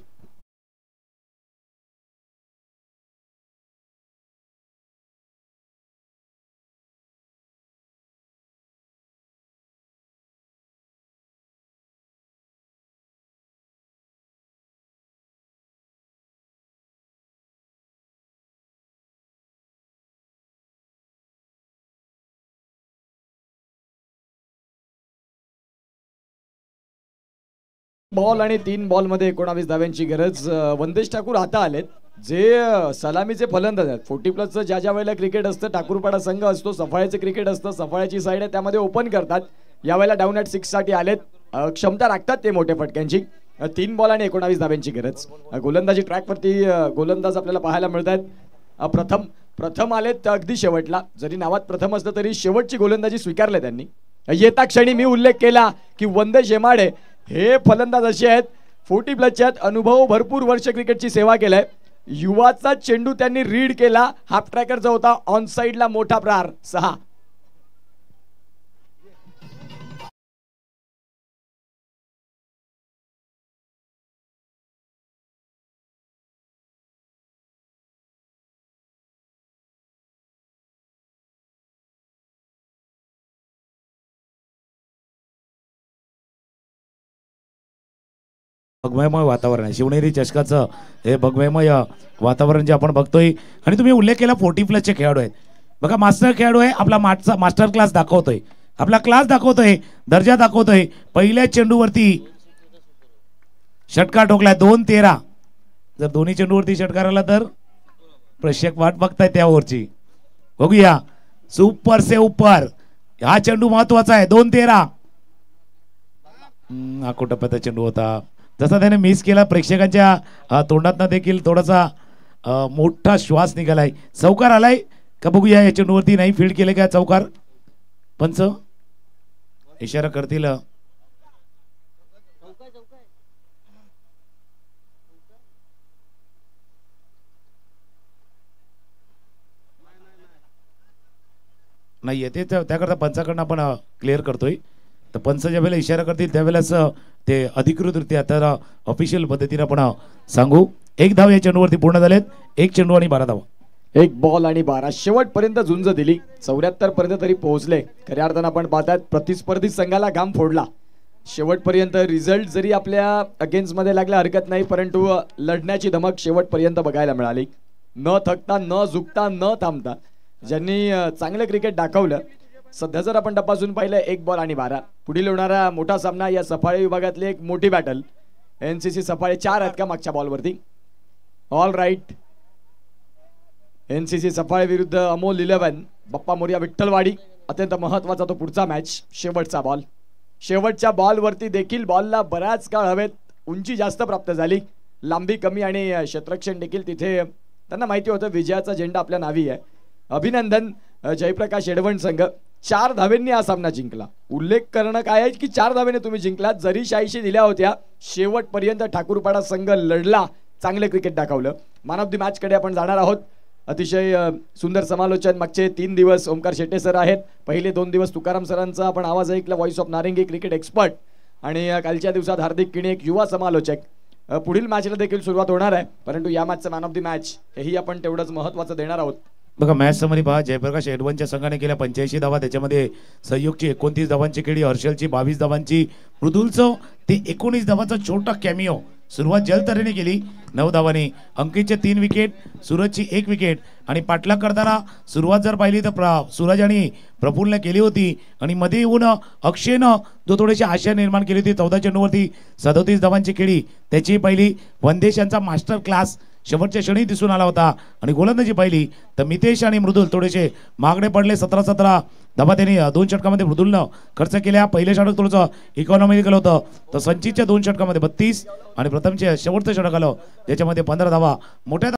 बॉल आणि 3 बॉल मध्ये 19 धाव्यांची गरज. वंदेश ठाकूर आता आलेत, जे सलामीचे फलंदाज आहेत. 40+ ज्या वेळेला क्रिकेट असतं, ठाकूरपाडा संघ असतो, सफाळ्याचे क्रिकेट असतं, सफाळ्याची साईड आहे त्यामध्ये ओपन करतात. यावेळेला डाऊन ॲट 6 साठी आलेत. क्षमता राखतात ते मोठ्या फटक्यांची. 3 बॉल आणि 19 धाव्यांची गरज. गोलंदाजी ट्रॅकवरती गोलंदाज आपल्याला पाहायला मिळत आहेत. प्रथम आलेत अगदी शेवटला. जरी नावात प्रथम असलं तरी शेवटची गोलंदाजी स्वीकारले त्यांनी. येता क्षणी मी उल्लेख केला की वंदेश हेमाडे हे फलंदाज असे आहेत, 40+ आहेत, अनुभव, भरपूर वर्ष क्रिकेटची सेवा केलाय. युवाचा चेंडू त्यांनी रीड केला. हाफ ट्रॅकरचा होता, ऑन साइडला मोठा प्रहार. 6. भगमयमय वातावरण आहे शिवनेरी चषकाचं. हे भगमयमय वातावरण जे आपण बघतोय. आणि तुम्ही उल्लेख केला 40+ खेळाडू आहेत. बघा मास्टर खेळाडू आहे, आपला मास्टर क्लास दाखवतोय, आपला क्लास दाखवतोय, दर्जा दाखवतोय. पहिल्या चेंडूवरती षटकार ठोकलाय. 2-13. जर दोन्ही चेंडूवरती षटकार आला तर प्रेक्षक वाट बघताय त्यावरची. बघूया. सुपर से ऊपर हा चेंडू महत्वाचा आहे. 2-13 आखो टप्प्याचा चेंडू होता. जसा त्याने मिस केला, प्रेक्षकांच्या तोंडातनं देखील थोडासा मोठा श्वास निघालाय. चौकार आलाय का बघूया. या चेंडूवरती नाही फील्ड केले का चौकार. पंच इशारा करतील. नाही येते त्याकरता पंचाकडनं आपण क्लिअर करतोय. तर पंच ज्या वेळेला इशारा करतील त्यावेळेलाच ते अधिकृतरित्या त्याला ऑफिशियल पद्धतीने आपण सांगू. 1 धाव या चेंडूवरती पूर्ण झालेत. 1 चेंडू आणि 12 धावा. 1 बॉल आणि 12. शेवटपर्यंत झुंज दिली. 74 पर्यंत तरी पोहोचले. खऱ्या अर्थानं आपण पाहतात प्रतिस्पर्धी संघाला घाम फोडला. शेवटपर्यंत रिझल्ट जरी आपल्या अगेन्स्ट मध्ये लागला हरकत नाही, परंतु लढण्याची धमक शेवटपर्यंत बघायला मिळाली. न थकता, न झुकता, न थांबता ज्यांनी चांगलं क्रिकेट दाखवलं. सध्या जर आपण तपासून पाहिलं 1 बॉल आणि 12. पुढील होणारा मोठा सामना या सफाळे विभागातली एक मोठी बॅटल. NCC सफाळे 4 आहेत का मागच्या बॉलवरती. All right. NCC सफाळे विरुद्ध अमोल 11 बाप्पा मोरिया विठ्ठलवाडी. अत्यंत महत्वाचा तो पुढचा मॅच. शेवटचा बॉल. शेवटच्या बॉलवरती देखील बॉलला बराच काळ हवेत उंची जास्त प्राप्त झाली, लांबी कमी आणि क्षेत्ररक्षण देखील तिथे त्यांना माहिती होतं विजयाचा झेंडा आपल्या नावी आहे. अभिनंदन जयप्रकाश एडवण संघ. 4 धावेंनी हा सामना जिंकला. उल्लेख करणं काय आहे की 4 धावेने तुम्ही जिंकलात. जरी 86 दिल्या होत्या, शेवटपर्यंत ठाकूरपाडा संघ लढला, चांगले क्रिकेट दाखवलं. मॅन ऑफ द मॅच कडे आपण जाणार आहोत. अतिशय सुंदर समालोचन मागचे 3 दिवस ओमकार शेट्टे सर आहेत. पहिले 2 दिवस तुकाराम सरांचा आपण आवाज ऐकला, व्हॉइस ऑफ नारिंगी क्रिकेट एक्सपर्ट. आणि कालच्या दिवसात हार्दिक किणे एक युवा समालोचक. पुढील मॅचला देखील सुरुवात होणार आहे, परंतु या मॅचचं मॅन ऑफ द मॅच हेही आपण तेवढंच महत्त्वाचं देणार आहोत. बघा मॅच समरी पहा. जयप्रकाश एडवनच्या संघाने केल्या 85 धावा. त्याच्यामध्ये सहयोगची 29 धावांची केली, हर्षलची 22 धावांची, मृदुलचं ते 19 धावाचा छोटा कॅमिओ सुरुवात जलतऱ्हेने केली 9 धावांनी. अंकितचे 3 विकेट, सूरजची 1 विकेट आणि पाठलाग करताना सुरुवात जर पाहिली तर सूरज आणि प्रफुल्लने केली होती आणि मध्ये येऊन अक्षयनं जो थोडीशी आशा निर्माण केली होती 14 चेंडूवरती 37 धावांची खेळी त्याची पहिली. वनदेश यांचा मास्टर क्लास शेवटच्या क्षणी दिसून आला होता आणि गोलंदाजी पाहिली तर मितेश आणि मृदुल थोडेसे मागणे पडले. 17 धावा त्यांनी 2 षटकामध्ये मृदुलनं खर्च केल्या. पहिले षटक थोडंसं इकॉनॉमिकल होतं तर संचितच्या 2 षटकामध्ये 32 आणि प्रथमचे शेवटचं षटक आलं ज्याच्यामध्ये 15 धावा मोठ्या